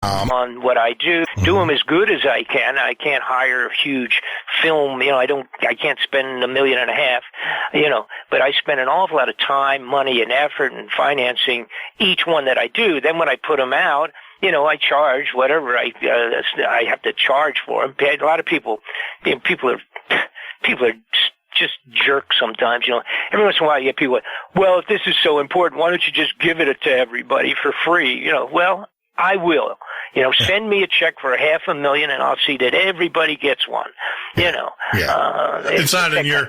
on what I do them as good as I can. I can't hire a huge film, I can't spend $1.5 million, but I spend an awful lot of time, money, and effort in financing each one that I do. Then when I put them out, I charge whatever I have to charge for them. A lot of people are just jerks sometimes, Every once in a while you get people, well, if this is so important, why don't you just give it to everybody for free? Well, I will. Send me a check for $500,000 and I'll see that everybody gets one. It's not in your,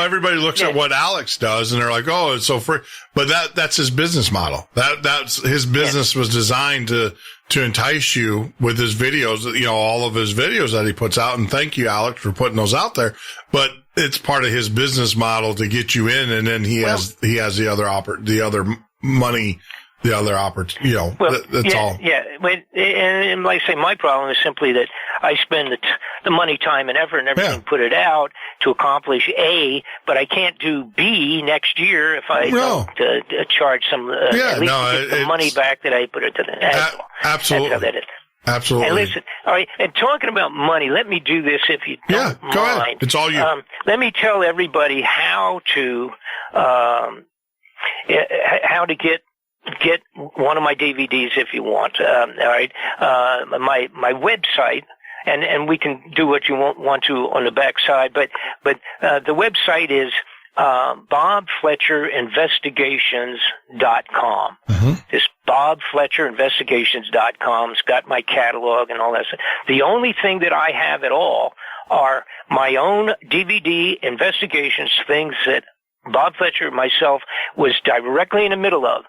everybody looks at what Alex does and they're like, oh, it's so free. But that's his business model. That's his business was designed to entice you with his videos, all of his videos that he puts out. And thank you, Alex, for putting those out there. But it's part of his business model to get you in. And then he has the other money. The other opportunity, that's all. Yeah, and like I say, my problem is simply that I spend the money, time, and effort and everything, put it out to accomplish A, but I can't do B next year if I don't charge some, at least get the money back that I put it to the next. Absolutely. That's how that is. Absolutely. And listen, all right, and talking about money, let me do this if you don't mind. Go ahead. It's all you. Let me tell everybody how to get one of my DVDs if you want. All right, my website, and we can do what you want to on the back side, but the website is BobFletcherInvestigations.com. This BobFletcherInvestigations.com. It's got my catalog and all that stuff. The only thing that I have at all are my own DVD investigations, things that Bob Fletcher, myself, was directly in the middle of.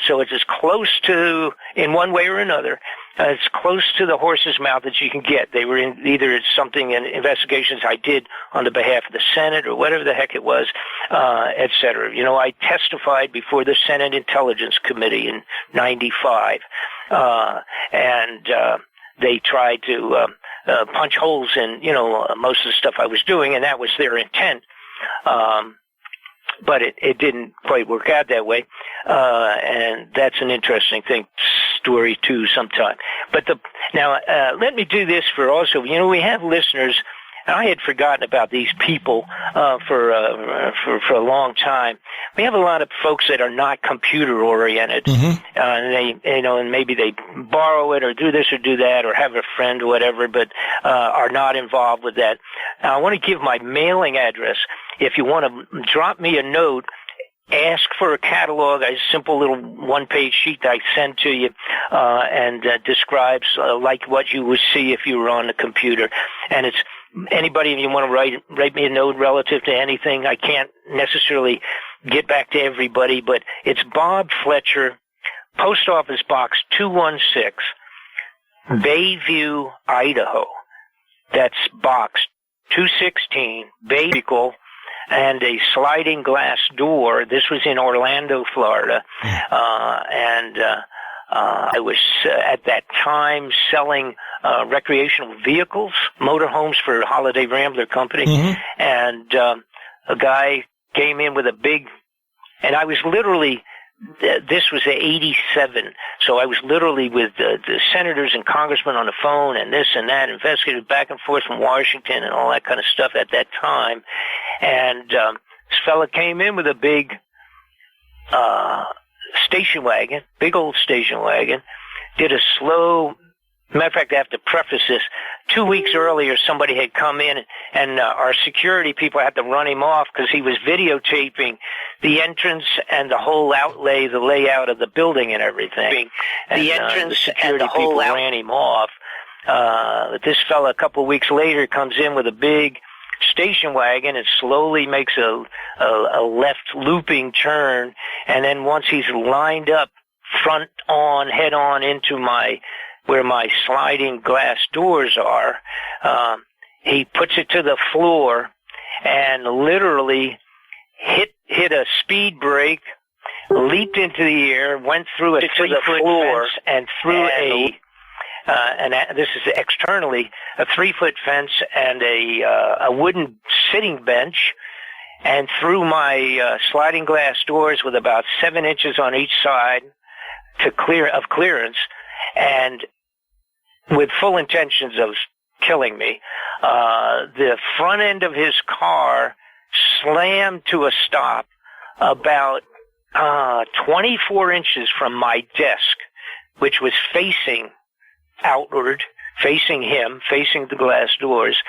So it's as close to, in one way or another, as close to the horse's mouth that you can get. They were in either it's something in investigations I did on the behalf of the Senate or whatever the heck it was, et cetera. I testified before the Senate Intelligence Committee in '95, and they tried to punch holes in, most of the stuff I was doing, and that was their intent. But it didn't quite work out that way, and that's an interesting story too sometime. But let me do this for also, we have listeners, and I had forgotten about these people for a long time. We have a lot of folks that are not computer oriented, and they, and maybe they borrow it or do this or do that or have a friend or whatever, but are not involved with that. Now, I want to give my mailing address. If you want to drop me a note, ask for a catalog, a simple little one-page sheet that I send to you, and describes like what you would see if you were on the computer. And it's anybody, if you want to write me a note relative to anything, I can't necessarily get back to everybody, but it's Bob Fletcher, Post Office Box 216, Bayview, Idaho. That's Box 216, Bayview, and a sliding glass door. This was in Orlando, Florida. I was at that time selling recreational vehicles, motorhomes for Holiday Rambler Company. And a guy came in with a big, and I was literally, this was 87, so I was literally with the senators and congressmen on the phone and this and that, investigators back and forth from Washington and all that kind of stuff at that time. And this fella came in with a big station wagon, big old station wagon, did a slow, matter of fact, I have to preface this, 2 weeks earlier somebody had come in and our security people had to run him off because he was videotaping the entrance and the whole outlay, the layout of the building and everything. And, the entrance the security and the whole people ran him off. This fella a couple of weeks later comes in with a big station wagon and slowly makes a left looping turn, and then once he's lined up front on, head on into where my sliding glass doors are, he puts it to the floor and literally hit a speed brake, leaped into the air, went through a 3-foot fence and through and this is externally, a 3-foot fence and a wooden sitting bench, and through my sliding glass doors with about 7 inches on each side clearance, and with full intentions of killing me. The front end of his car slammed to a stop about 24 inches from my desk, which was facing outward, facing him, facing the glass doors.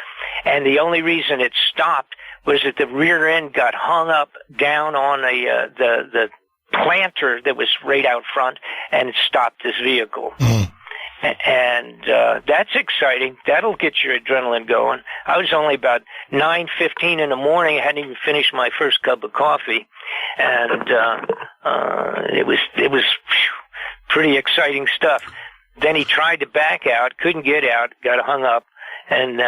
And the only reason it stopped was that the rear end got hung up down on the planter that was right out front, and it stopped this vehicle. And that's exciting. That'll get your adrenaline going. I was only about 9:15 in the morning. I hadn't even finished my first cup of coffee, and it was pretty exciting stuff. Then he tried to back out, couldn't get out, got hung up, and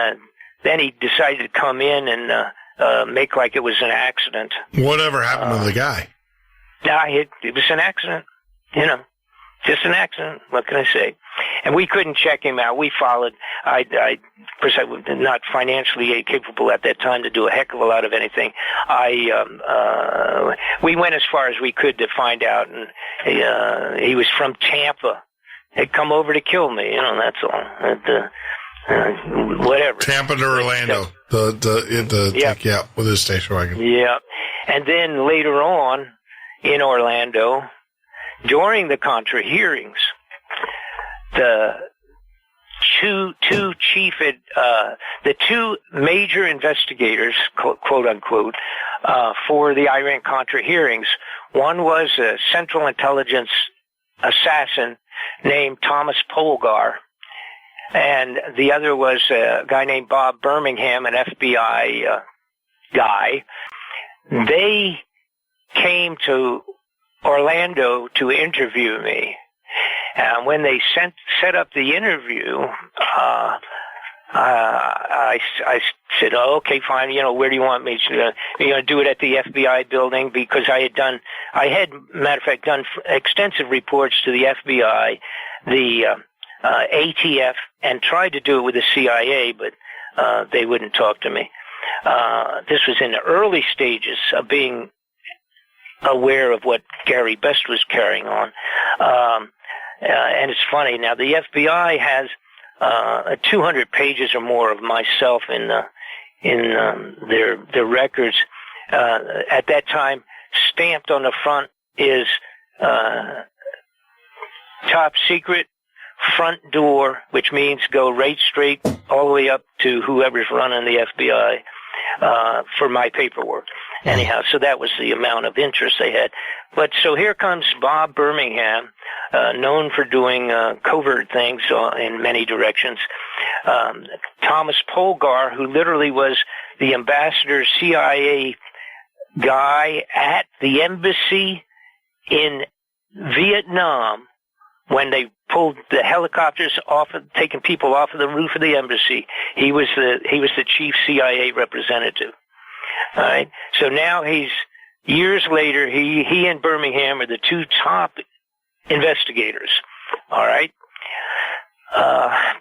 then he decided to come in and make like it was an accident. Whatever happened to the guy? Nah, it was an accident, just an accident. What can I say? And we couldn't check him out. We followed. Of course, I was not financially capable at that time to do a heck of a lot of anything. We went as far as we could to find out, and he was from Tampa. He'd come over to kill me. That's all. Whatever. Tampa to Orlando. Yep. With his station wagon. Yeah, and then later on in Orlando, during the Contra hearings, the two major investigators, quote unquote, for the Iran-Contra hearings. One was a Central Intelligence assassin named Thomas Polgar, and the other was a guy named Bob Birmingham, an FBI guy. They came to Orlando to interview me. And when they set up the interview, I said, "Oh, okay, fine. Where do you want me to? Do it at the FBI building?" Because I had, matter of fact, done extensive reports to the FBI, the ATF, and tried to do it with the CIA, but they wouldn't talk to me. This was in the early stages of being aware of what Gary Best was carrying on. And it's funny. Now, the FBI has 200 pages or more of myself in their records. At that time, stamped on the front is top secret, front door, which means go right straight all the way up to whoever's running the FBI for my paperwork. Anyhow, so that was the amount of interest they had. But so here comes Bob Birmingham, known for doing covert things in many directions. Thomas Polgar, who literally was the ambassador's CIA guy at the embassy in Vietnam when they pulled the helicopters taking people off of the roof of the embassy. He was the chief CIA representative. All right. So now years later, he and Birmingham are the two top investigators. All right.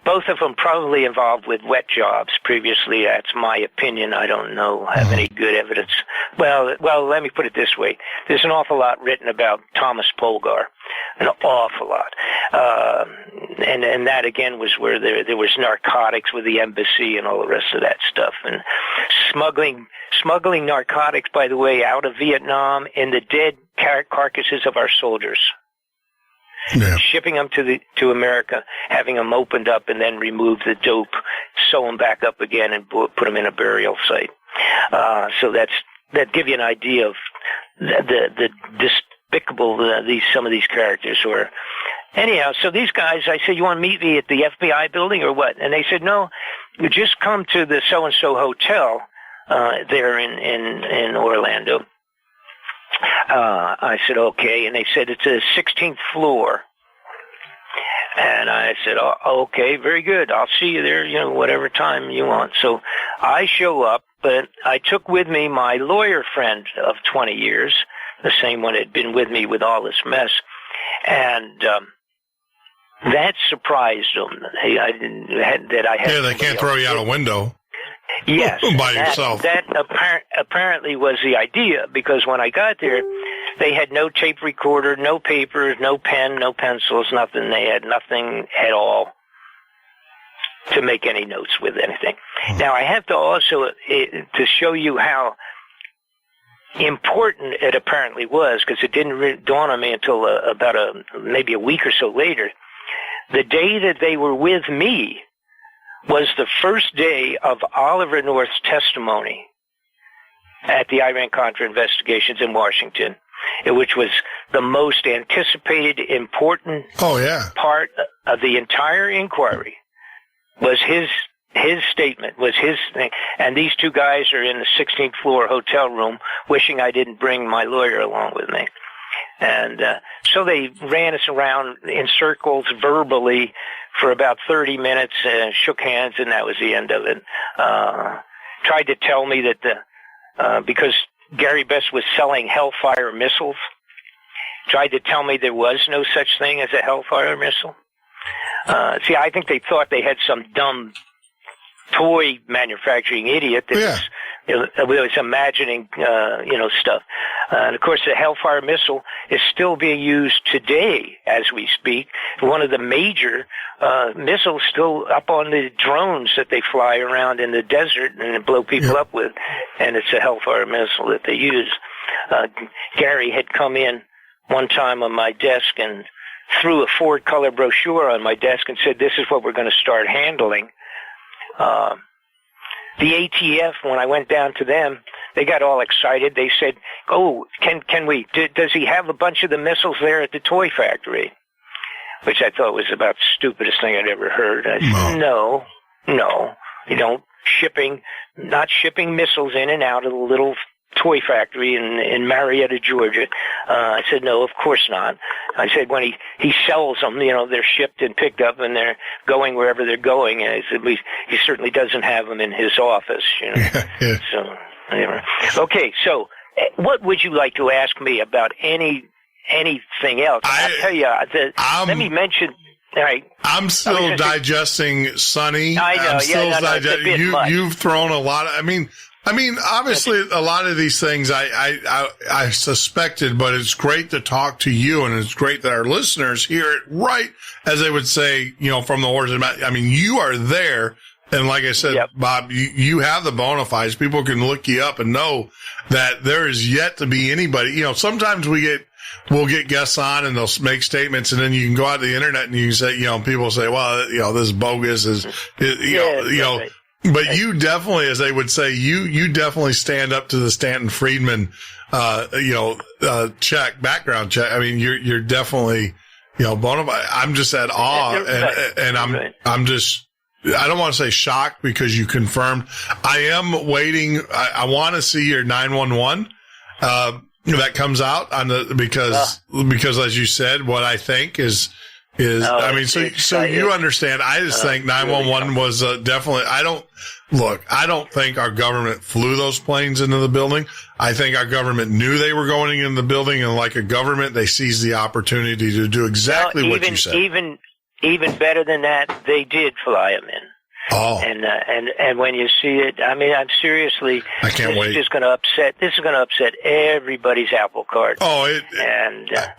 Both of them probably involved with wet jobs previously. That's my opinion. I don't know, have any good evidence. Well, let me put it this way. There's an awful lot written about Thomas Polgar. An awful lot. And that again was where there was narcotics with the embassy and all the rest of that stuff. And smuggling narcotics, by the way, out of Vietnam in the dead carcasses of our soldiers. Yeah. Shipping them to America, having them opened up, and then remove the dope, sew them back up again, and put them in a burial site. So that give you an idea of the despicable some of these characters were. Anyhow, so these guys, I said, "You want to meet me at the FBI building or what?" And they said, "No, you just come to the so and so hotel there in Orlando." I said, "Okay." And they said, "It's a 16th floor." And I said, "Oh, okay, very good. I'll see you there, whatever time you want." So I show up, but I took with me my lawyer friend of 20 years, the same one that had been with me with all this mess. And that surprised them. Yeah, they can't throw you out a window. Yes. By yourself. That apparently was the idea, because when I got there, They had no tape recorder, no papers, no pen, no pencils, nothing. They had nothing at all to make any notes with anything. Now, I have to also, to show you how important it apparently was, because it didn't dawn on me until about maybe a week or so later. The day that they were with me was the first day of Oliver North's testimony at the Iran-Contra investigations in Washington, which was the most anticipated, important part of the entire inquiry. Was his statement, was his thing. And these two guys are in the 16th floor hotel room wishing I didn't bring my lawyer along with me. And so they ran us around in circles verbally for about 30 minutes, shook hands, and that was the end of it. Tried to tell me that because Gary Best was selling Hellfire missiles, tried to tell me there was no such thing as a Hellfire missile. See, I think they thought they had some dumb toy manufacturing idiot that was imagining, stuff. And of course, the Hellfire missile is still being used today as we speak. One of the major missiles still up on the drones that they fly around in the desert and blow people up with, and it's a Hellfire missile that they use. Gary had come in one time on my desk and threw a Ford color brochure on my desk and said, "This is what we're going to start handling." The ATF, when I went down to them, they got all excited. They said, "Oh, can we? Does he have a bunch of the missiles there at the toy factory?" Which I thought was about the stupidest thing I'd ever heard. I said, no, you don't not shipping missiles in and out of the little toy factory in Marietta, Georgia. I said, no, of course not. I said, when he sells them, they're shipped and picked up and they're going wherever they're going. And I said, he certainly doesn't have them in his office, Yeah. So, anyway. Okay, so what would you like to ask me about anything else? I'll tell you, let me mention... All right. I'm still digesting Sonny. I know. You've thrown a lot of... I mean, obviously, a lot of these things I suspected, but it's great to talk to you, and it's great that our listeners hear it right as they would say, from the horse's mouth. I mean, you are there, and like I said, Bob, you have the bona fides. People can look you up and know that there is yet to be anybody. Sometimes we'll get guests on and they'll make statements, and then you can go out to the internet and you can say, people say, well, this is bogus, right. But you definitely, as they would say, you definitely stand up to the Stanton Friedman, background check. I mean, you're definitely, bona fide. I'm just at awe, and I'm just, I don't want to say shocked because you confirmed. I am waiting. I want to see your 911, that comes out because as you said, what I think is, so you understand. I just think 911 was definitely, I don't think our government flew those planes into the building. I think our government knew they were going in the building, and like a government, they seized the opportunity to do exactly what you said. Even better than that, they did fly them in. Oh. And when you see it, I'm seriously, I can't wait. This is going to upset everybody's apple cart. Oh,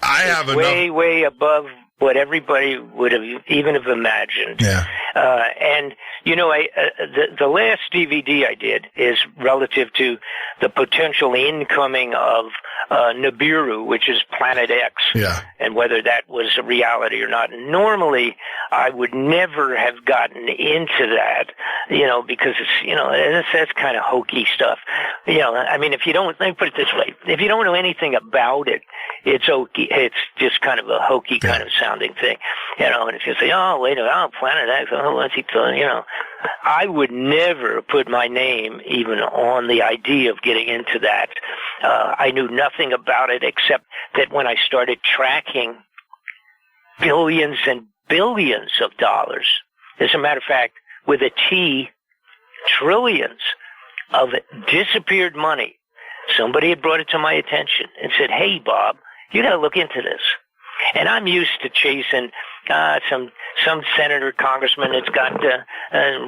I have way above what everybody would have imagined. Yeah. And the last DVD I did is relative to the potential incoming of Nibiru, which is Planet X, and whether that was a reality or not. Normally, I would never have gotten into that, because it's, that's kind of hokey stuff. Let me put it this way: if you don't know anything about it, it's okay. It's just kind of a hokey kind of sounding thing, And if you say, "Oh, wait a minute, Planet X," what's he doing? I would never put my name even on the idea of getting into that. I knew nothing about it except that when I started tracking billions and billions of dollars, as a matter of fact, with a T, trillions of disappeared money, somebody had brought it to my attention and said, "Hey, Bob, you got to look into this." And I'm used to chasing some some senator, congressman that's got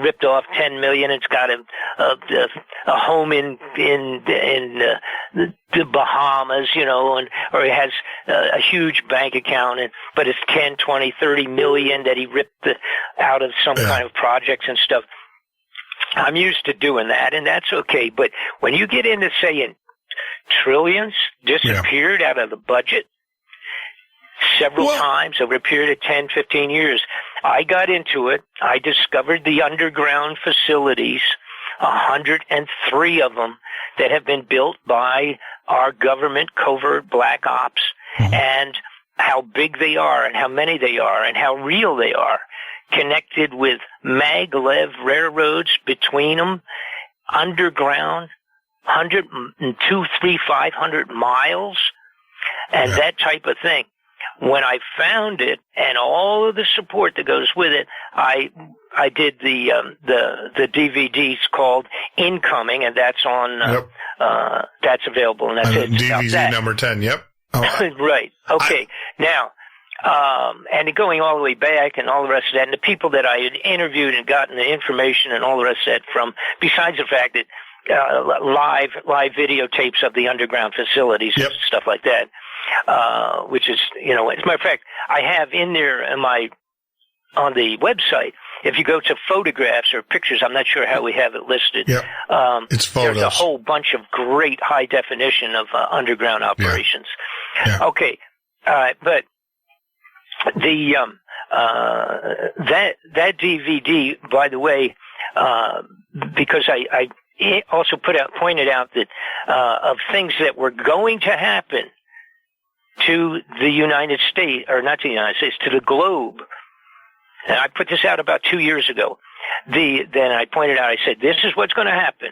ripped off $10 million. It's got a home in the Bahamas, or he has a huge bank account, but it's 10, 20, 30 million that he ripped out of some kind of projects and stuff. I'm used to doing that, and that's okay. But when you get into saying trillions disappeared out of the budget several times over a period of 10, 15 years, I got into it. I discovered the underground facilities, 103 of them that have been built by our government covert black ops, and how big they are and how many they are and how real they are, connected with maglev railroads between them, underground, 500 miles, and that type of thing. When I found it and all of the support that goes with it, I did the DVDs called Incoming, and that's on that's available, and that's it. DVD number 10. Yep. Oh, right. Okay. Now, and going all the way back and all the rest of that, and the people that I had interviewed and gotten the information and all the rest of that from, besides the fact that live videotapes of the underground facilities and stuff like that, which is, as a matter of fact, I have in there on the website. If you go to photographs or pictures, I'm not sure how we have it listed. It's photos. There's a whole bunch of great high definition of underground operations. Okay, but the that DVD, by the way, because I also pointed out that of things that were going to happen to the United States, or not to the United States, to the globe. And I put this out about 2 years ago. Then I pointed out, I said, this is what's going to happen.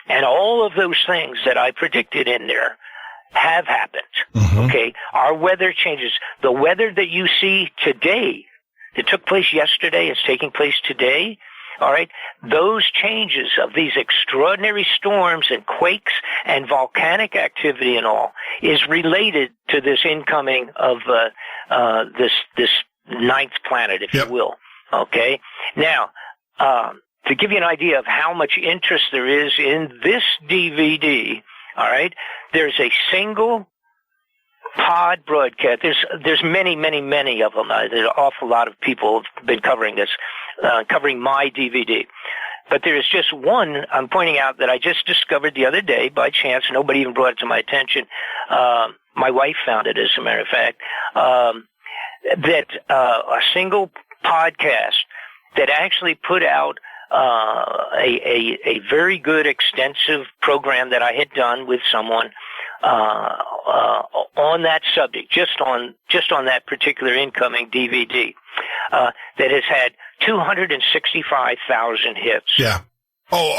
And all of those things that I predicted in there have happened. Okay? Our weather changes. The weather that you see today, that took place yesterday, is taking place today. All right? Those changes of these extraordinary storms and quakes and volcanic activity and all is related to this incoming of this ninth planet, if you will. Okay? Now, to give you an idea of how much interest there is in this DVD, all right, there's a single pod broadcast. There's many, many, many of them. There's an awful lot of people have been covering this, covering my DVD. But there is just one I'm pointing out that I just discovered the other day by chance. Nobody even brought it to my attention. My wife found it, as a matter of fact. That a single podcast that actually put out a very good extensive program that I had done with someone on that subject, just on that particular incoming DVD, that has had 265,000 hits. Yeah. Oh,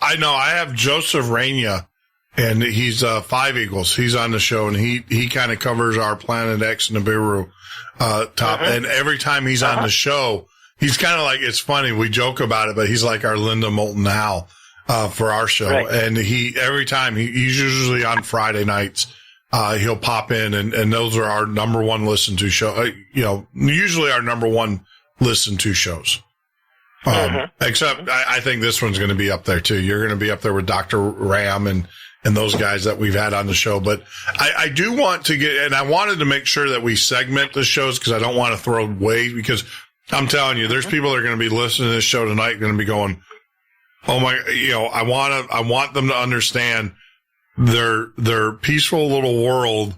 I know. I have Joseph Raina, and he's 5 Eagles. He's on the show, and he kind of covers our Planet X Nibiru top. And every time he's on the show, he's kind of like, it's funny, we joke about it, but he's like our Linda Moulton Howe for our show. Right. And every time he's usually on Friday nights, he'll pop in, and those are our number one listened to show. Usually our number one listened to shows. Except I think this one's going to be up there too. You're going to be up there with Dr. Ram and those guys that we've had on the show. But I do want to get, and I wanted to make sure that we segment the shows, because I don't want to throw away, because I'm telling you, there's people that are going to be listening to this show tonight going to be going, oh my, I want them to understand their peaceful little world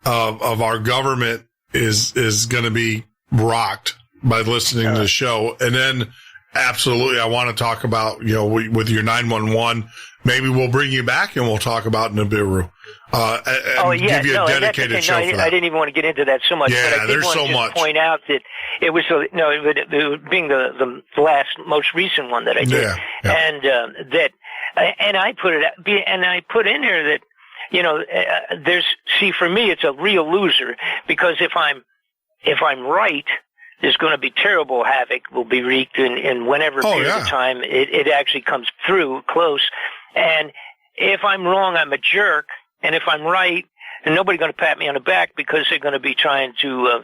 of our government is going to be rocked by listening to the show. And then absolutely, I want to talk about, with your 911, maybe we'll bring you back and we'll talk about Nibiru. Give you a dedicated show for that. I didn't even want to get into that so much, yeah, but I did want to point out that it was, being the most recent one that I did. And, and I put in here that, for me, it's a real loser, because if I'm right, there's going to be terrible havoc will be wreaked in whenever period of time it actually comes through close. And if I'm wrong, I'm a jerk. And if I'm right, and nobody's going to pat me on the back because they're going to be trying to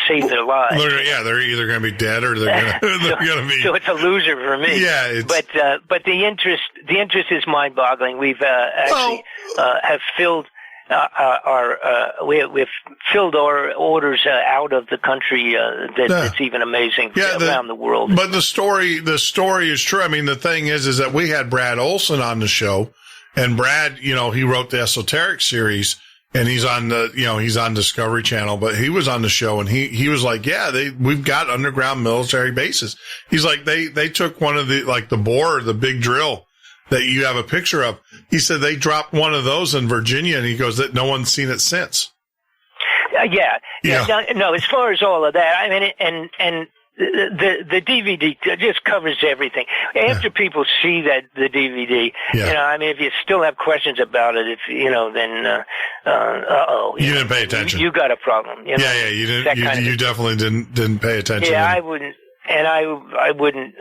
save their lives. They're either going to be dead or they're going to be. So it's a loser for me. Yeah, but the interest is mind-boggling. We've actually have filled. We've filled our orders out of the country. That's even amazing around the world. But the story is true. I mean, the thing is that we had Brad Olson on the show, and Brad, he wrote the Esoteric series, and he's on Discovery Channel, but he was on the show, and he was like, we've got underground military bases. He's like, they took one of the bore, the big drill that you have a picture of. He said they dropped one of those in Virginia, and he goes that no one's seen it since. No, as far as all of that, I mean, and the DVD just covers everything. After people see the DVD, I mean, if you still have questions about it, then you didn't pay attention. You got a problem. You didn't. You definitely didn't pay attention. Yeah, I wouldn't. And I wouldn't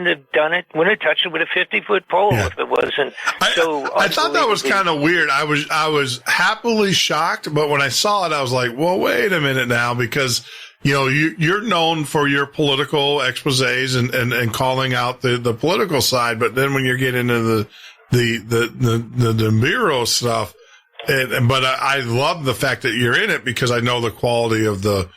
have done it. Wouldn't have touched it with a 50-foot pole if it wasn't. I thought that was kind of weird. I was happily shocked, but when I saw it, I was like, well, wait a minute now, because you're known for your political exposés and calling out the political side, but then when you get into the bureau stuff, but I love the fact that you're in it because I know the quality of the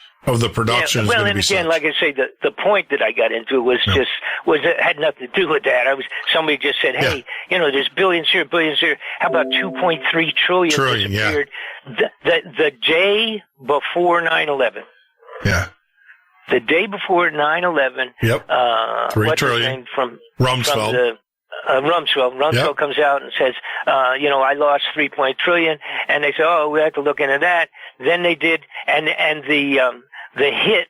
production is going to be such. Like I say, the point that I got into was it had nothing to do with that. Somebody just said, hey, there's billions here. How about 2.3 trillion disappeared the day before 9/11? Yeah. The day before 9/11. Yep. 3 trillion from Rumsfeld. Rumsfeld comes out and says, I lost 3 trillion, and they say, oh, we have to look into that. Then they did, and the hit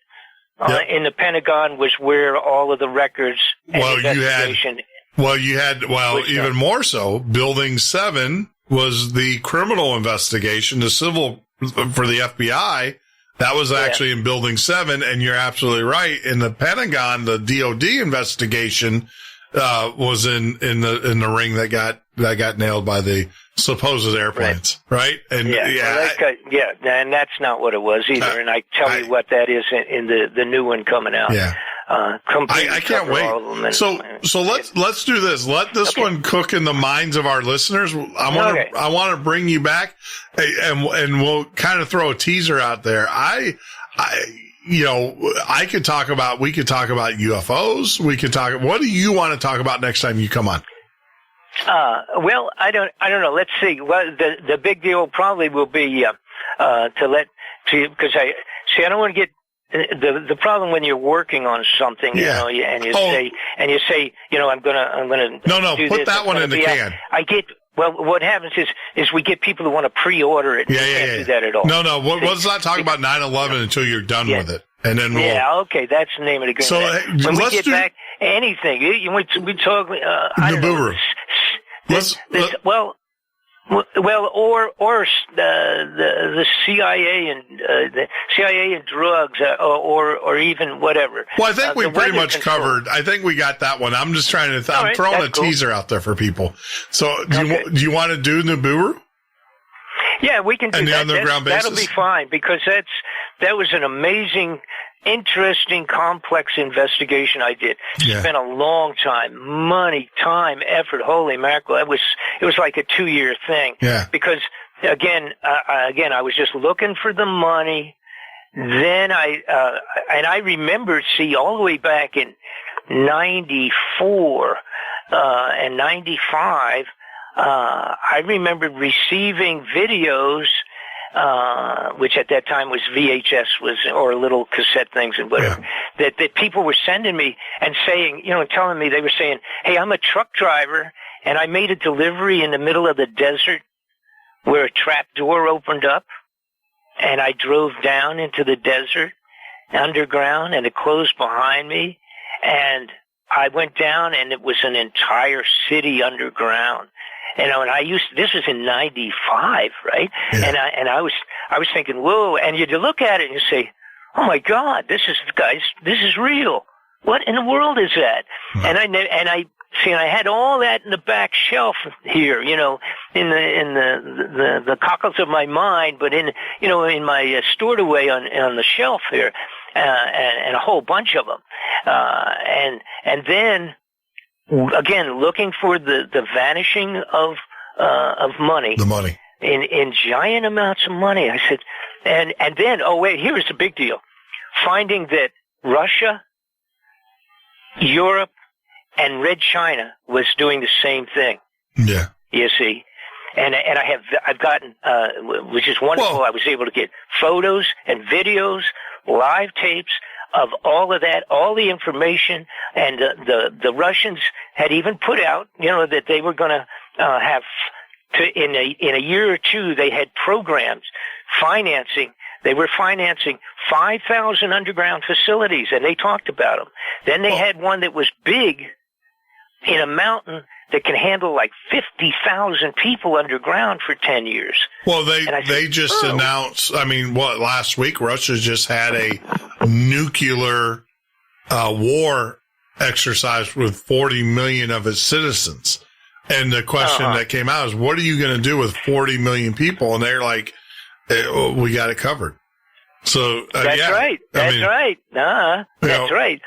in the Pentagon was where all of the records and investigation. You had even more so. Building 7 was the criminal investigation, the civil for the FBI. That was actually in Building 7, and you're absolutely right. In the Pentagon, the DOD investigation was in the ring that got nailed by the supposed airplanes, right? And and that's not what it was either. And I tell you what that is in the new one coming out. Yeah. I can't wait. So let's do this. Let this one cook in the minds of our listeners. I want to bring you back, and we'll kind of throw a teaser out there. We could talk about UFOs. What do you want to talk about next time you come on? Well, I don't know. Let's see. Well, the big deal probably will be, because I don't want to get, the problem when you're working on something, and you say, I'm gonna do put this, that one in the can. Well, what happens is we get people who want to pre-order it. We can't do that at all. No. Let's not talk about 9/11 until you're done with it, and then okay, that's the name of the game. So when we get back, anything we talk. I don't know. Or the CIA and drugs, or even whatever. Well, I think we pretty much covered. I think we got that one. I'm just trying to. I'm throwing a teaser out there for people. So, do you want to do Nibiru? Yeah, we can do and that. The underground bases? That'll be fine because that was an amazing, interesting, complex investigation I did. Spent a long time, money, time, effort. Holy mackerel! It was like a 2-year thing. Yeah. Because again, I was just looking for the money. Then I remembered, all the way back in 94 and 95, I remembered receiving videos, which at that time was VHS or little cassette things and whatever, that people were sending me and saying, telling me, they were saying, hey, I'm a truck driver and I made a delivery in the middle of the desert where a trap door opened up and I drove down into the desert underground and it closed behind me and I went down and it was an entire city underground. And this was in 95, right? Yeah. And I was thinking, whoa, and you look at it and you say, oh my God, this is real. What in the world is that? Wow. And I See, and I had all that in the back shelf here, in the cockles of my mind, but in my stored away on the shelf here, and a whole bunch of them, and then again looking for the vanishing of money, the money in giant amounts of money. I said, and then here's the big deal: finding that Russia, Europe, and Red China was doing the same thing. Yeah. You see? And I've gotten, which is wonderful. Whoa. I was able to get photos and videos, live tapes of all of that, all the information. And the Russians had even put out, that they were going to have in a year or two, they had programs financing. They were financing 5,000 underground facilities, and they talked about them. Then they had one that was big in a mountain that can handle like 50,000 people underground for 10 years. Well, they just announced, last week, Russia just had a nuclear war exercise with 40 million of its citizens. And the question that came out is, what are you going to do with 40 million people? And they're like, we got it covered. So, that's right. That's right. That's right.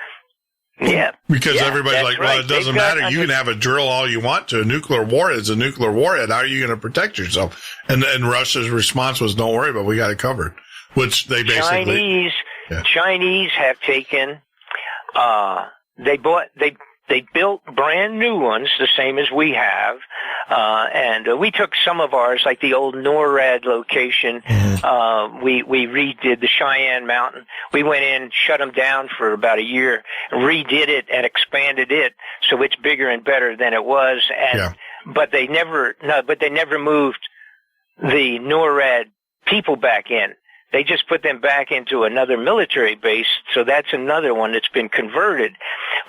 Yeah. Because everybody's like, well, right. it doesn't matter. You can have a drill all you want to. A nuclear warhead is a nuclear warhead. How are you going to protect yourself? And Russia's response was, don't worry, but we got it covered. Which they basically... Chinese have taken, they built brand new ones, the same as we have, and we took some of ours, like the old NORAD location. We redid the Cheyenne Mountain. We went in, shut them down for about a year, redid it, and expanded it so it's bigger and better than it was. But they never moved the NORAD people back in. They just put them back into another military base, so that's another one that's been converted.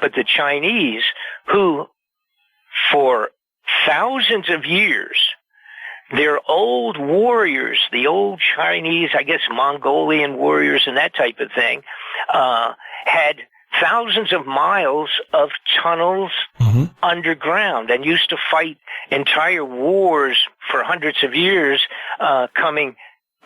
But the Chinese, who for thousands of years, their old warriors, the old Chinese, I guess Mongolian warriors and that type of thing, had thousands of miles of tunnels underground and used to fight entire wars for hundreds of years, coming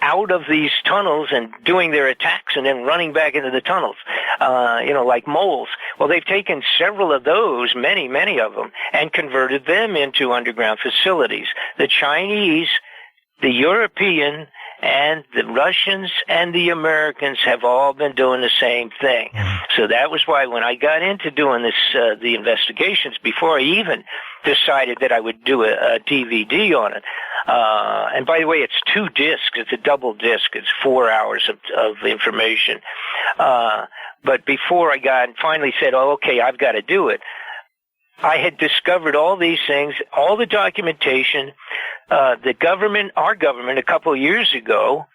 out of these tunnels and doing their attacks and then running back into the tunnels, like moles. Well, they've taken several of those, many of them, and converted them into underground facilities. The Chinese, the European, and the Russians and the Americans have all been doing the same thing. So that was why when I got into doing this, the investigations, before I even decided that I would do a DVD on it, and by the way, it's 2 discs. It's a double disc. It's 4 hours of information. But before I finally said, okay, I've got to do it, I had discovered all these things, all the documentation. Our government, a couple of years ago,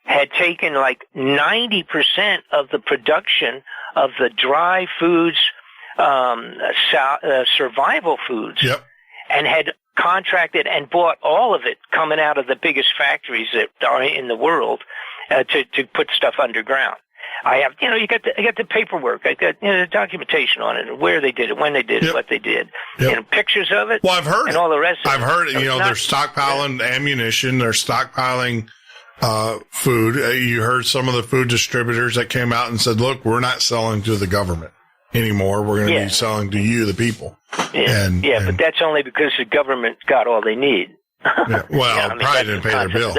had taken like 90% of the production of the dry foods, survival foods, and had contracted and bought all of it coming out of the biggest factories that are in the world to put stuff underground. I have, I got the paperwork. I got the documentation on it, and where they did it, when they did it, what they did, pictures of it. Well, I've heard and all the rest. I've heard it. They're stockpiling ammunition. They're stockpiling food. You heard some of the food distributors that came out and said, "Look, we're not selling to the government anymore. We're going to be selling to you, the people." But that's only because the government got all they need. Well, probably didn't pay their bill.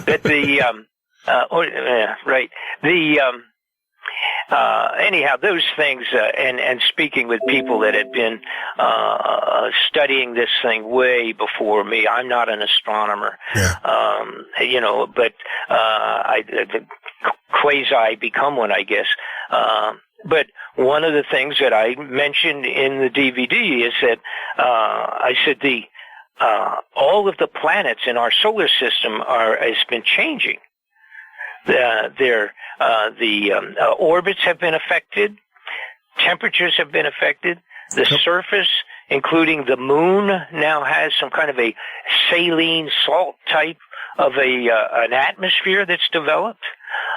But the right. Anyhow, those things, and speaking with people that had been studying this thing way before me. I'm not an astronomer, but I quasi become one, I guess. But one of the things that I mentioned in the DVD is that I said all of the planets in our solar system has been changing. The orbits have been affected. Temperatures have been affected. The surface, including the moon, now has some kind of a saline salt type of an atmosphere that's developed.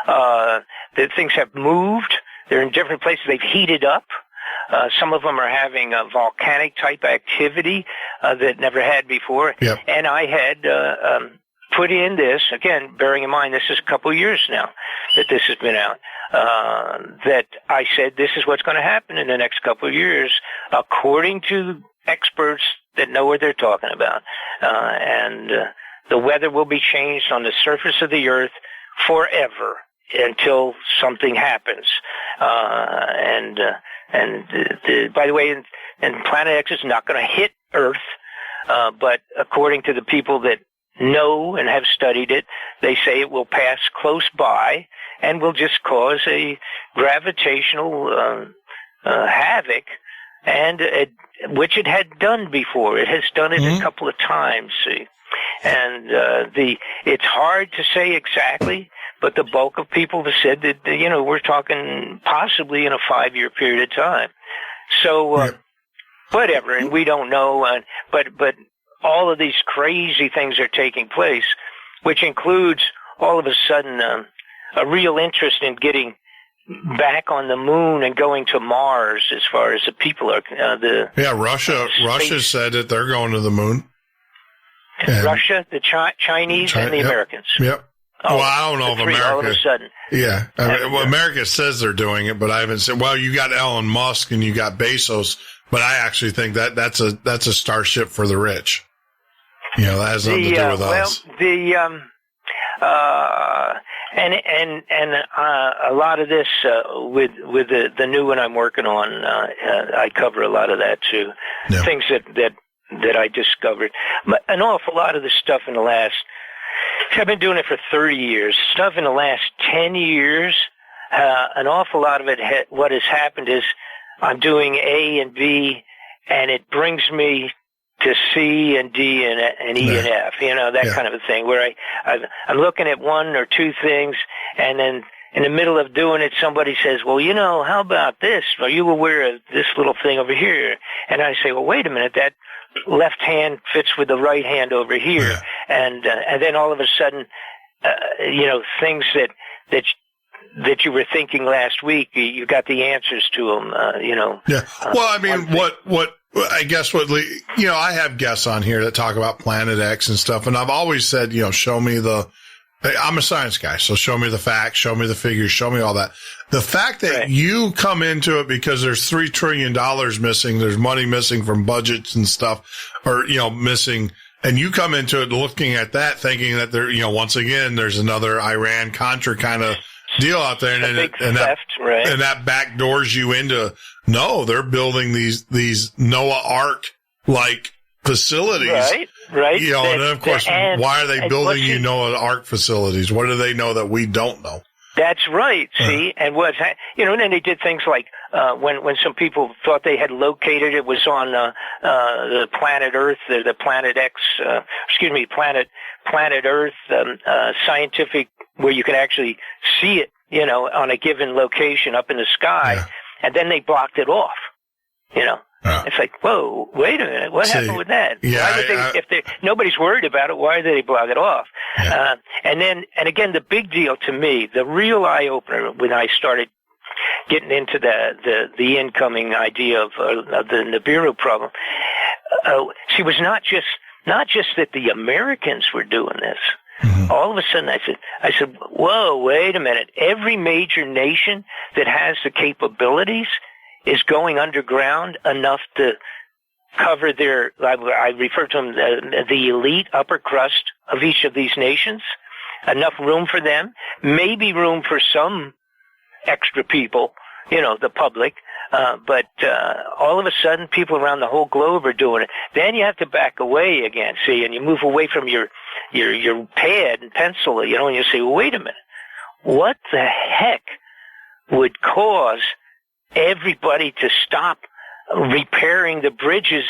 That things have moved. They're in different places. They've heated up. Some of them are having a volcanic type activity that never had before. Yep. And I had put in this, again, bearing in mind this is a couple of years now that this has been out, that I said this is what's going to happen in the next couple of years, according to experts that know what they're talking about. And the weather will be changed on the surface of the earth forever until something happens. And by the way, and Planet X is not going to hit Earth, but according to the people that know and have studied it, they say it will pass close by and will just cause a gravitational havoc, and which it had done before. It has done it a couple of times, see. And it's hard to say exactly, but the bulk of people have said that, we're talking possibly in a 5-year period of time. So, whatever, and we don't know, but all of these crazy things are taking place, which includes all of a sudden a real interest in getting back on the moon and going to Mars as far as the people are. Russia said that they're going to the moon. And Russia, the Chinese, and the Americans. Yep. Oh, well, I don't know if America. All of a sudden. Yeah. America says they're doing it, but I haven't said, well, you got Elon Musk and you got Bezos, but I actually think that's a starship for the rich. That has nothing to do with us. And a lot of this, with the new one I'm working on, I cover a lot of that too. Yeah. Things that I discovered. An awful lot of the stuff in the last, I've been doing it for 30 years. Stuff in the last 10 years, an awful lot of it, what has happened is I'm doing A and B, and it brings me to C and D and E and F, that kind of a thing, where I'm looking at one or two things, and then in the middle of doing it, somebody says, well, how about this? Are you aware of this little thing over here? And I say, well, wait a minute, that left hand fits with the right hand over here. Yeah. And then all of a sudden, things that you were thinking last week, you got the answers to them, Yeah. Well, I mean, I have guests on here that talk about Planet X and stuff, and I've always said, show me I'm a science guy, so show me the facts, show me the figures, show me all that. The fact that you come into it because there's $3 trillion missing, there's money missing from budgets and stuff, or, missing, and you come into it looking at that, thinking that there, once again, there's another Iran-Contra kind of deal out there, and that backdoors you into, no, they're building these Noah Ark like facilities. Right. And then of course, why are they building Noah Ark facilities? What do they know that we don't know? That's right. See, and and then they did things like when some people thought they had located it was on the planet Earth, the Planet X, Planet Earth scientific, where you can actually see it, on a given location up in the sky, and then they blocked it off, It's like, whoa, wait a minute, what happened with that? Yeah, if nobody's worried about it, why did they block it off? Yeah. And again, the big deal to me, the real eye opener when I started getting into the incoming idea of the Nibiru problem, was not just that the Americans were doing this. Mm-hmm. All of a sudden, I said, whoa, wait a minute. Every major nation that has the capabilities is going underground enough to cover their, I refer to them, the elite upper crust of each of these nations, enough room for them, maybe room for some extra people, the public, but all of a sudden people around the whole globe are doing it. Then you have to back away again, see, and you move away from your pad and pencil, and you say, well, wait a minute, what the heck would cause everybody to stop repairing the bridges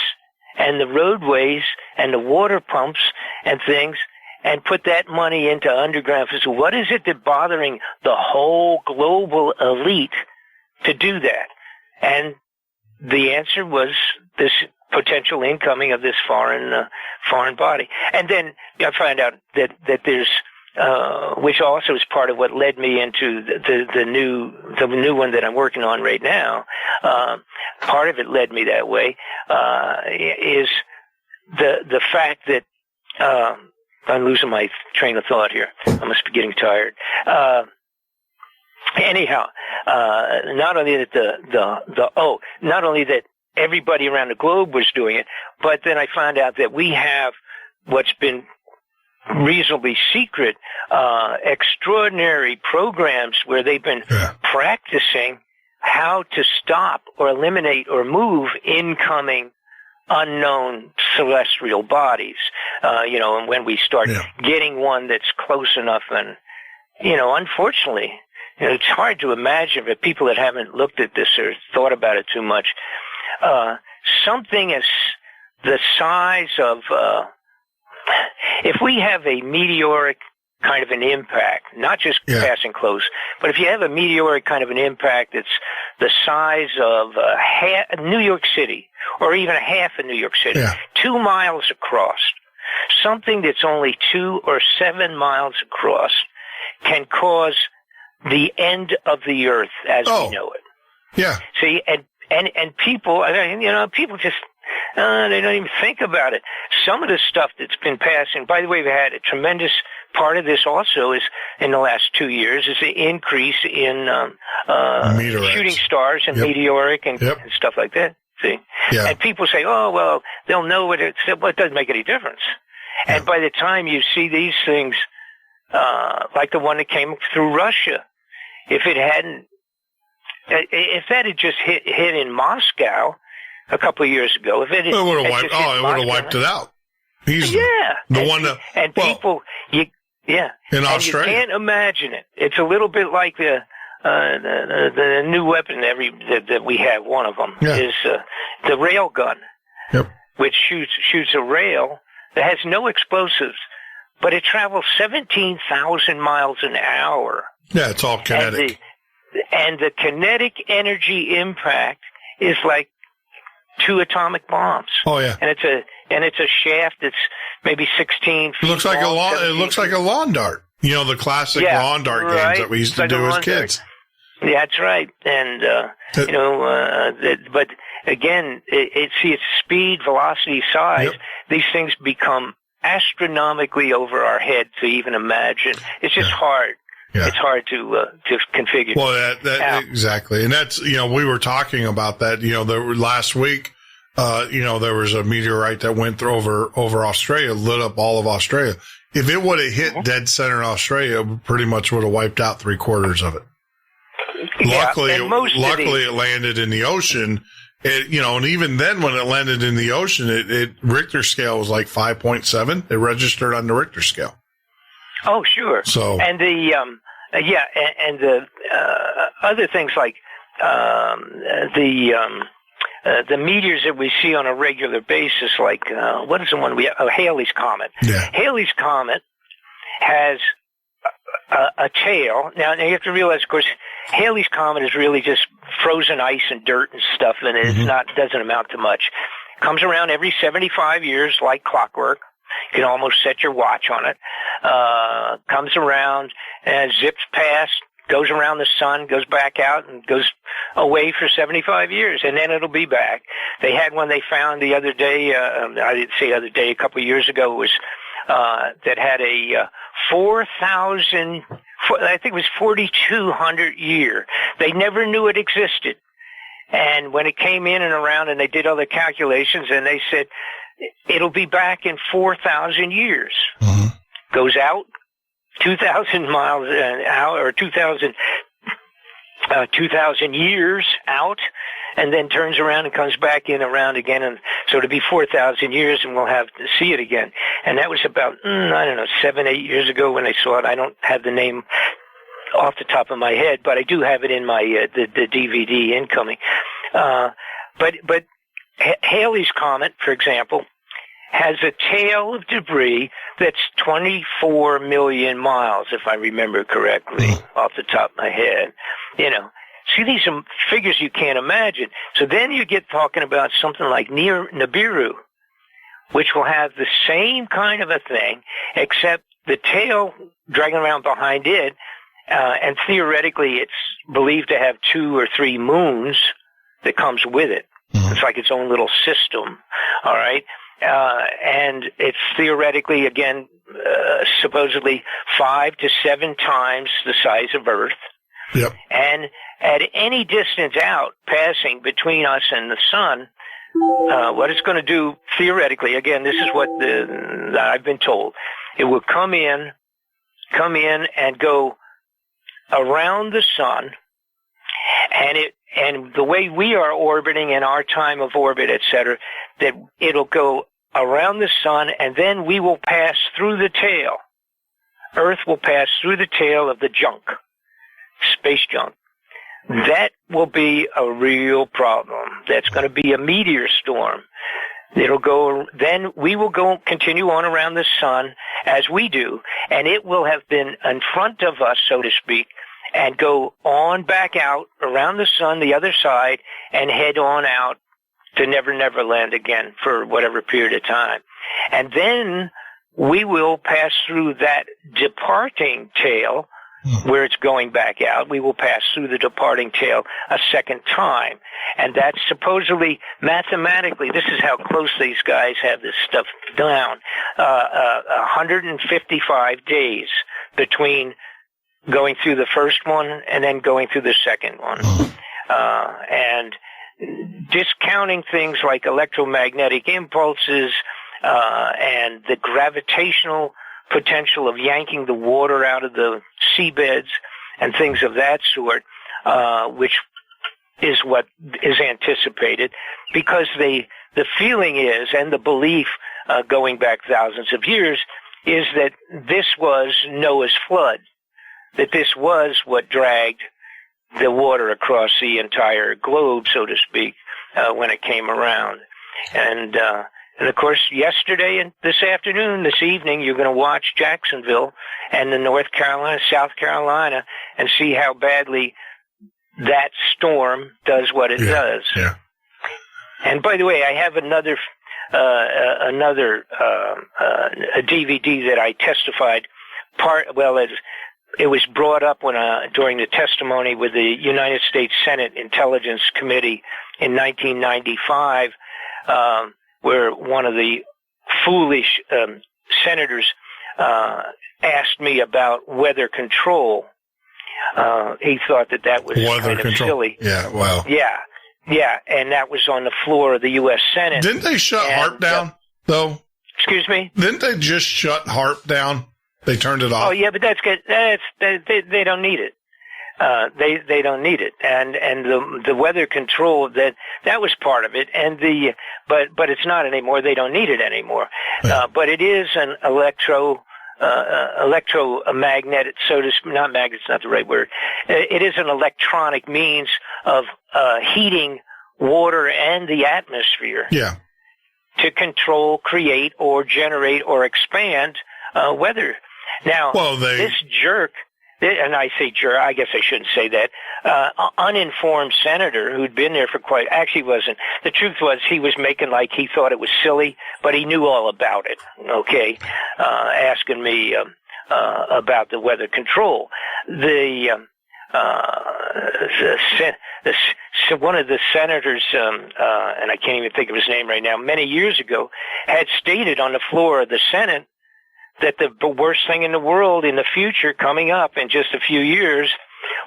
and the roadways and the water pumps and things and put that money into underground facilities? What is it that's bothering the whole global elite to do that? And the answer was this potential incoming of this foreign body. And then I find out that there's which also is part of what led me into the new one that I'm working on right now. Part of it led me that way, is the fact that, I'm losing my train of thought here. I must be getting tired. Anyhow, not only that not only that everybody around the globe was doing it, but then I found out that we have what's been reasonably secret, extraordinary programs where they've been practicing how to stop or eliminate or move incoming unknown celestial bodies. And when we start getting one that's close enough, and, unfortunately, it's hard to imagine for people that haven't looked at this or thought about it too much, something as the size of, if we have a meteoric kind of an impact, not just passing close, but if you have a meteoric kind of an impact that's the size of New York City, or even a half of New York City, 2 miles across, something that's only 2 or 7 miles across can cause the end of the earth as we know it. Yeah. See, and people, people just, they don't even think about it. Some of the stuff that's been passing, by the way, we had a tremendous part of this also is in the last 2 years is the increase in shooting stars and meteoric and stuff like that. See? Yeah. And people say, oh, well, they'll know what it's, well, it doesn't make any difference. Yeah. And by the time you see these things, like the one that came through Russia, if that had just hit in Moscow a couple of years ago, it would have wiped it out. He's the one that, and people, in Australia. You can't imagine it. It's a little bit like the new weapon that we have. One of them is the rail gun, which shoots a rail that has no explosives, but it travels 17,000 miles an hour. Yeah, it's all kinetic. And the kinetic energy impact is like 2 atomic bombs. Oh yeah, and it's a shaft that's maybe 16 feet. It looks like it looks like a lawn dart. The classic lawn dart games that we used to do as kids. Yeah, that's right. And but again, it's speed, velocity, size. These things become astronomically over our head to even imagine. It's just hard. Yeah. It's hard to configure. Well, that exactly, and that's we were talking about that. Last week, there was a meteorite that went through over Australia, lit up all of Australia. If it would have hit dead center in Australia, it pretty much would have wiped out 3/4 of it. Luckily, it landed in the ocean. And even then, when it landed in the ocean, it Richter scale was like 5.7. It registered on the Richter scale. Oh, sure. So, and the the other things like the meteors that we see on a regular basis, like what is the one Halley's Comet. Yeah. Halley's Comet has a tail. Now you have to realize, of course, Halley's Comet is really just frozen ice and dirt and stuff, and it's doesn't amount to much. Comes around every 75 years like clockwork. You can almost set your watch on it. Comes around and zips past, goes around the sun, goes back out, and goes away for 75 years, and then it'll be back. They had one they found the other day, I didn't say the other day, a couple of years ago, was that had a 4,000, I think it was 4,200 year. They never knew it existed. And when it came in and around and they did all the calculations, and they said, it'll be back in 4,000 years. Mm-hmm. Goes out 2,000 miles an hour, or 2,000 years out, and then turns around and comes back in around again. And so it'll be 4,000 years, and we'll have to see it again. And that was about, 7, 8 years ago when I saw it. I don't have the name off the top of my head, but I do have it in my the DVD incoming. But Halley's Comet, for example, has a tail of debris that's 24 million miles, if I remember correctly, off the top of my head. See, these are figures you can't imagine. So then you get talking about something like near Nibiru, which will have the same kind of a thing, except the tail dragging around behind it, and theoretically it's believed to have 2 or 3 moons that comes with it. Mm-hmm. It's like its own little system, all right? And it's theoretically, again, supposedly 5 to 7 times the size of Earth. Yep. And at any distance out, passing between us and the sun, what it's going to do, theoretically, again, this is what I've been told, it will come in and go around the sun, and the way we are orbiting in our time of orbit, etc., that it'll go around the sun, and then we will pass through the tail. Earth will pass through the tail of the junk, space junk. That will be a real problem. That's going to be a meteor storm. Then we will continue on around the sun as we do, and it will have been in front of us, so to speak, and go on back out around the sun, the other side, and head on out to Never Land again for whatever period of time. And then we will pass through that departing tail where it's going back out. We will pass through the departing tail a second time. And that's supposedly, mathematically, this is how close these guys have this stuff down, 155 days between going through the first one and then going through the second one. And discounting things like electromagnetic impulses and the gravitational potential of yanking the water out of the seabeds and things of that sort, which is what is anticipated, because the feeling is, and the belief going back thousands of years, is that this was Noah's flood, that this was what dragged the water across the entire globe, so to speak, when it came around. And of course, yesterday and this afternoon, this evening, you're going to watch Jacksonville and the North Carolina, South Carolina, and see how badly that storm does what it does. Yeah. And by the way, I have another a DVD that I testified it was brought up during the testimony with the United States Senate Intelligence Committee in 1995, where one of the foolish senators asked me about weather control. He thought that was weather kind control. Of silly. Yeah, well. Yeah, and that was on the floor of the U.S. Senate. Didn't they shut HAARP down, though? Excuse me? Didn't they just shut HAARP down? They turned it off. Oh, yeah, but that's good. They don't need it. They don't need it. And the weather control, that was part of it. And but it's not anymore. They don't need it anymore. Yeah. But it is an electromagnetic, not magnet's not the right word. It is an electronic means of heating water and the atmosphere. Yeah. To control, create, or generate, or expand weather. Now, this jerk, and I say jerk, I guess I shouldn't say that, uninformed senator who'd been there for actually wasn't. The truth was he was making like he thought it was silly, but he knew all about it, okay, asking me about the weather control. One of the senators, and I can't even think of his name right now, many years ago, had stated on the floor of the Senate that the worst thing in the world in the future, coming up in just a few years,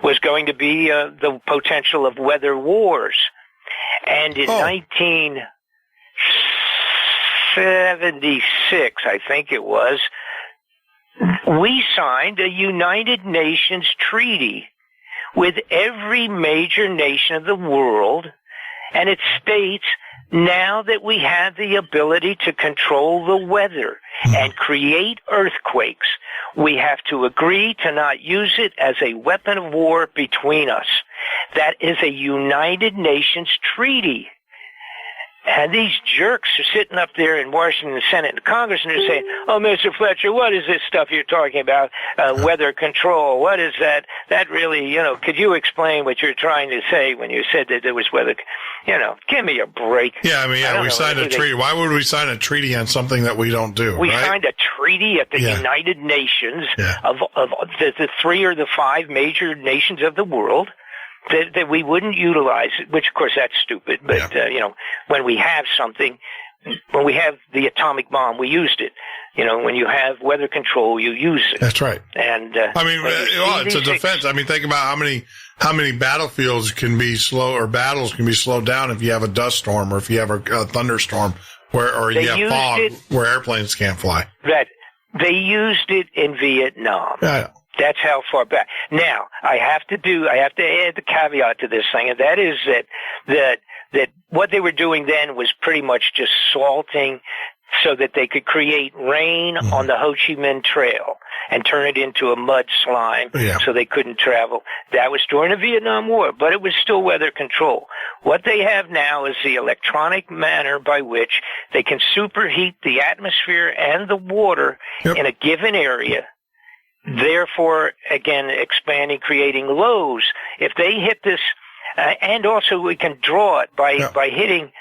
was going to be the potential of weather wars. And in 1976, I think it was, we signed a United Nations treaty with every major nation of the world, and it states, now that we have the ability to control the weather and create earthquakes, we have to agree to not use it as a weapon of war between us. That is a United Nations treaty. And these jerks are sitting up there in Washington, the Senate, and the Congress, and they're saying, "Oh, Mr. Fletcher, what is this stuff you're talking about? Weather control. What is that? That really, could you explain what you're trying to say when you said that there was weather? Give me a break." Yeah, we signed a treaty. Why would we sign a treaty on something that we don't do? We right? signed a treaty at the United Nations of the 3 or the 5 major nations of the world. That we wouldn't utilize it, which of course that's stupid, but, when we have something, when we have the atomic bomb, we used it. When you have weather control, you use it. That's right. And, it's a defense. Think about how many battlefields can be slow, or battles can be slowed down if you have a dust storm or if you have a thunderstorm or you have fog where airplanes can't fly. Right. They used it in Vietnam. Yeah. That's how far back. Now, I have to add the caveat to this thing, and that is that what they were doing then was pretty much just salting so that they could create rain on the Ho Chi Minh Trail and turn it into a mud slime so they couldn't travel. That was during the Vietnam War, but it was still weather control. What they have now is the electronic manner by which they can superheat the atmosphere and the water in a given area. Therefore, again, expanding, creating lows. If they hit this, and also we can draw it by hitting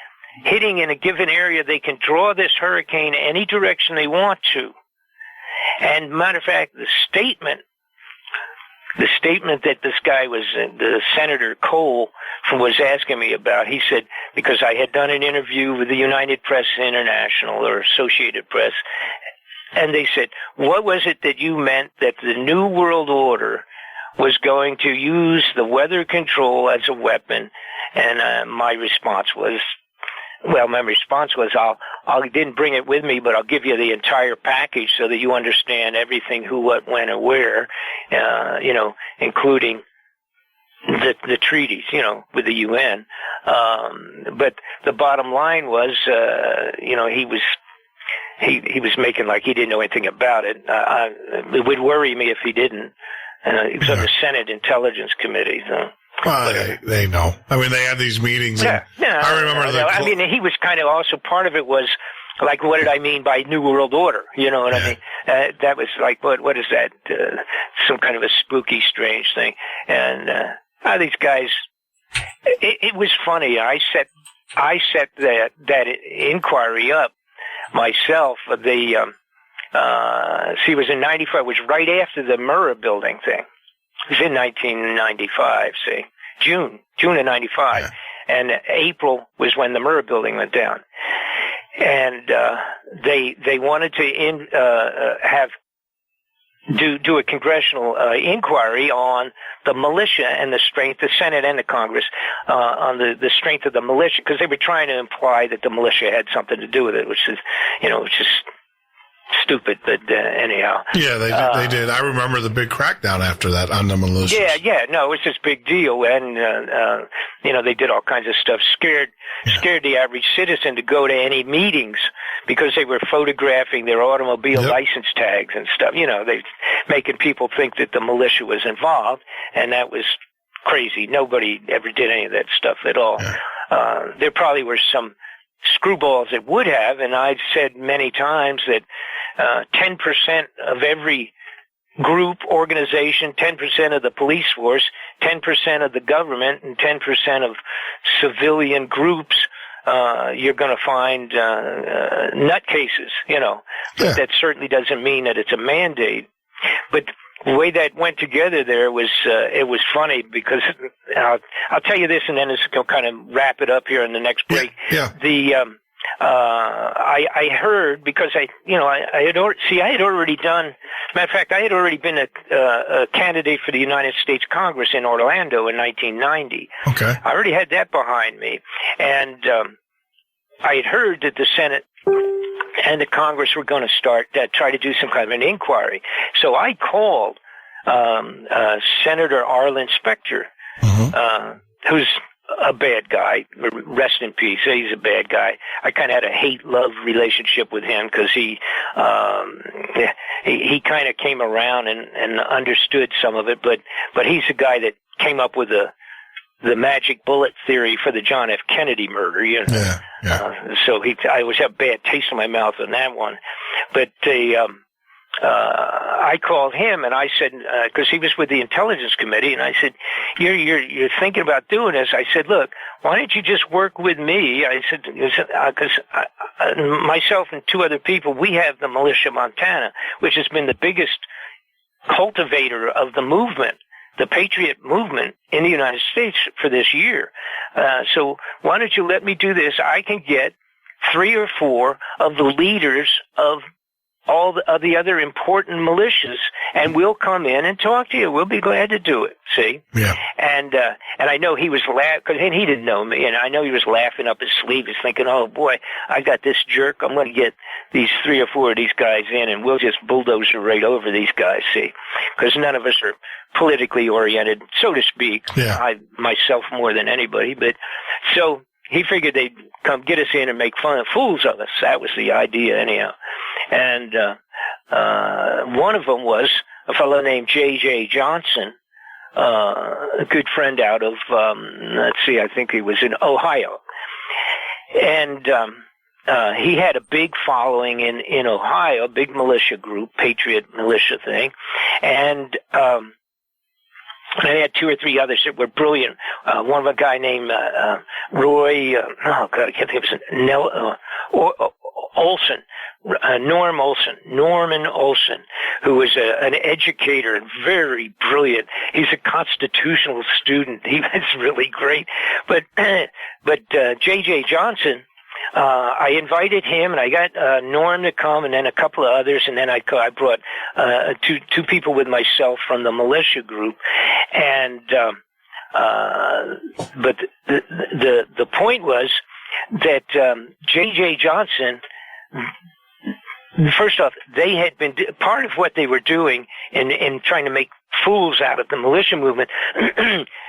in a given area, they can draw this hurricane any direction they want to. And matter of fact, the statement that this guy was, the Senator Cole was asking me about, he said, because I had done an interview with the United Press International or Associated Press, and they said, what was it that you meant that the New World Order was going to use the weather control as a weapon? And my response was, I didn't bring it with me, but I'll give you the entire package so that you understand everything, who, what, when, and where, including the treaties, with the UN. But the bottom line was, he was making like he didn't know anything about it. It would worry me if he didn't. He was on the Senate Intelligence Committee, so. Well, they know. They had these meetings. I remember. He was kind of also part of it was like, what did I mean by New World Order? You know what I mean? That was like, what is that? Some kind of a spooky, strange thing. And these guys. It was funny. I set that inquiry up myself. It was in 95. It was right after the Murrah building thing. It was in 1995, June of 95. Yeah. And April was when the Murrah building went down. And they wanted to do a congressional inquiry on the militia and the strength, the Senate and the Congress, on the strength of the militia, because they were trying to imply that the militia had something to do with it, which is, which is stupid, but anyhow. Yeah, they did. I remember the big crackdown after that on the militia. Yeah, no, it was this big deal, and they did all kinds of stuff, scared the average citizen to go to any meetings because they were photographing their automobile license tags and stuff. They making people think that the militia was involved, and that was crazy. Nobody ever did any of that stuff at all. Yeah. There probably were some screwballs that would have, and I've said many times that 10% of every group, organization, 10% of the police force, 10% of the government, and 10% of civilian groups, you're going to find nutcases, But that certainly doesn't mean that it's a mandate. But the way that went together there was, it was funny because I'll tell you this, and then I'll kind of wrap it up here in the next break. Yeah. I heard, because I had already done. Matter of fact, I had already been a candidate for the United States Congress in Orlando in 1990. Okay. I already had that behind me, and I had heard that the Senate and the Congress were going to try to do some kind of an inquiry. So I called Senator Arlen Specter, who's a bad guy. Rest in peace. He's a bad guy. I kind of had a hate-love relationship with him because he kind of came around and understood some of it. But he's a guy that came up with the magic bullet theory for the John F. Kennedy murder, you know. Yeah, yeah. So I always have a bad taste in my mouth on that one. But I called him and I said, because he was with the Intelligence Committee, and I said, you're thinking about doing this. I said, look, why don't you just work with me? I said, because myself and two other people, we have the Militia Montana, which has been the biggest cultivator of the movement, the Patriot movement in the United States for this year. So why don't you let me do this? I can get 3 or 4 of the leaders of all the other important militias, and we'll come in and talk to you. We'll be glad to do it. See? Yeah. And I know he was and he didn't know me, and I know he was laughing up his sleeve. He's thinking, oh boy, I got this jerk. I'm going to get these 3 or 4 of these guys in, and we'll just bulldozer right over these guys. See? Because none of us are politically oriented, so to speak. Yeah. I myself more than anybody, but so he figured they'd come get us in and make fools of us. That was the idea, anyhow. And one of them was a fellow named J.J. Johnson, a good friend out of, I think he was in Ohio. And he had a big following in Ohio, a big militia group, Patriot militia thing. And I had 2 or 3 others that were brilliant. One of a guy named Roy, I can't think of his name, Norman Olson, who was an educator and very brilliant. He's a constitutional student. He was really great. But J.J. Johnson, I invited him, and I got Norm to come, and then a couple of others, and then I brought two people with myself from the militia group, and but the point was that J.J. Johnson. First off, they had been part of what they were doing in trying to make fools out of the militia movement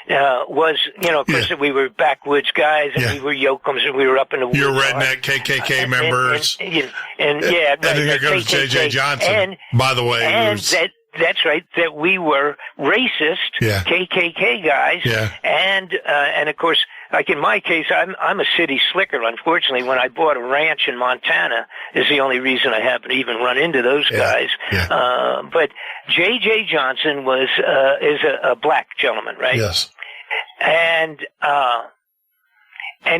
was, of course, that we were backwoods guys and we were Yokums and we were up in the woods. You're redneck KKK members. And then here comes J.J. Johnson, by the way. And that's right, that we were racist KKK guys. Yeah. And of course, like in my case, I'm a city slicker. Unfortunately, when I bought a ranch in Montana, is the only reason I happen to even run into those guys. Yeah. But J.J. Johnson is a black gentleman, right? Yes. And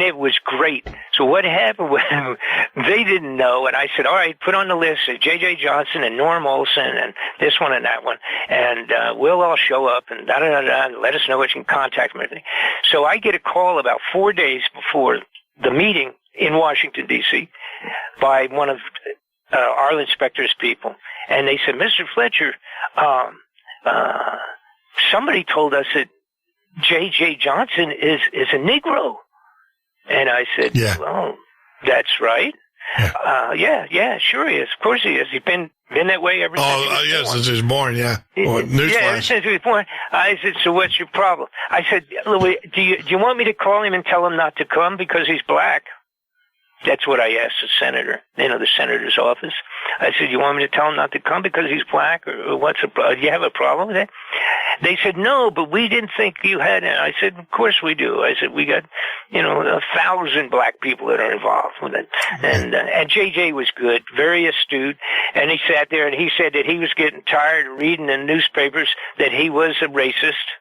it was great. So what happened was they didn't know, and I said, all right, put on the list J.J. Johnson and Norm Olson and this one and that one, and we'll all show up and da-da-da-da, and let us know what you can contact them and everything. So I get a call about 4 days before the meeting in Washington, D.C., by one of our inspector's people, and they said, Mr. Fletcher, somebody told us that J.J. Johnson is a Negro. And I said, well, that's right. Yeah, sure he is. Of course he is. He's been that way ever since he was born. Since he was born, ever since he was born. I said, so what's your problem? I said, Louis, do you want me to call him and tell him not to come because he's black? That's what I asked the senator, the senator's office. I said, you want me to tell him not to come because he's black, or what's the problem? Do you have a problem with that? They said, no, but we didn't think you had it. I said, of course we do. I said, we got, 1,000 black people that are involved with it. And JJ was good, very astute. And he sat there and he said that he was getting tired of reading in newspapers that he was a racist.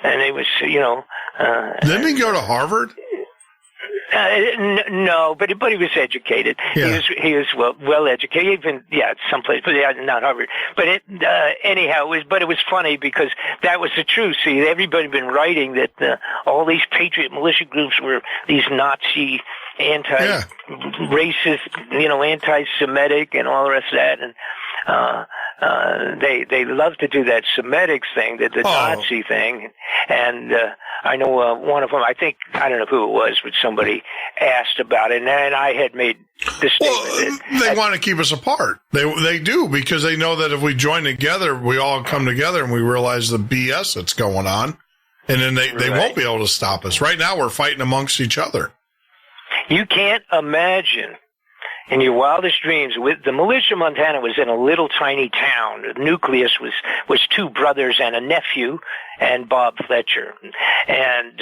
And he was, Didn't he go to Harvard? No, but he was educated. Yeah. He was well educated. Even someplace, but not Harvard. But anyhow, it was funny because that was the truth. See, everybody had been writing that all these patriot militia groups were these Nazi, anti-racist, anti-Semitic, and all the rest of that, and they love to do that Semitics thing, the Nazi thing, and I know one of them. I don't know who it was, but somebody asked about it, and I had made the statement. Well, they want to keep us apart. They do, because they know that if we join together, we all come together and we realize the BS that's going on, and then they won't be able to stop us. Right now, we're fighting amongst each other. You can't imagine in your wildest dreams. With the militia Montana was in a little tiny town. The nucleus was 2 brothers and a nephew, and Bob Fletcher. And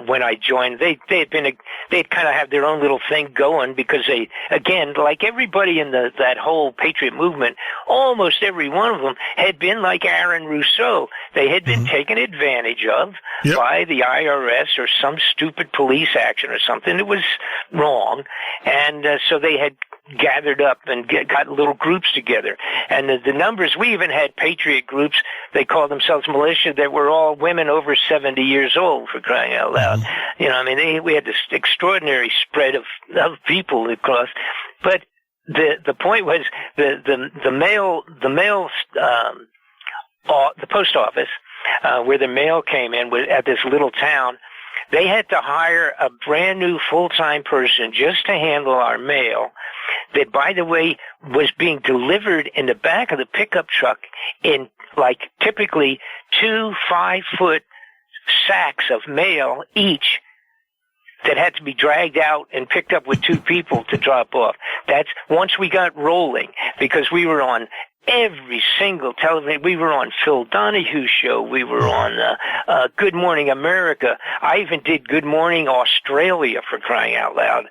when I joined, they'd kind of have their own little thing going, because they, again, like everybody in that whole Patriot movement, almost every one of them had been like Aaron Rousseau. They had been taken advantage of by the IRS or some stupid police action or something that was wrong, and so they had gathered up and got little groups together. And the numbers, we even had Patriot groups, they called themselves militia, that were all women over 70 years old, for crying out loud. You know, I mean, we had this extraordinary spread of people across. But the point was the post office, where the mail came in, was at this little town. They had to hire a brand new full-time person just to handle our mail, that, by the way, was being delivered in the back of the pickup truck in, like, typically 2 5-foot sacks of mail each, that had to be dragged out and picked up with 2 people to drop off. That's once we got rolling, because we were on every single television. We were on Phil Donahue's show. We were on Good Morning America. I even did Good Morning Australia, for crying out loud,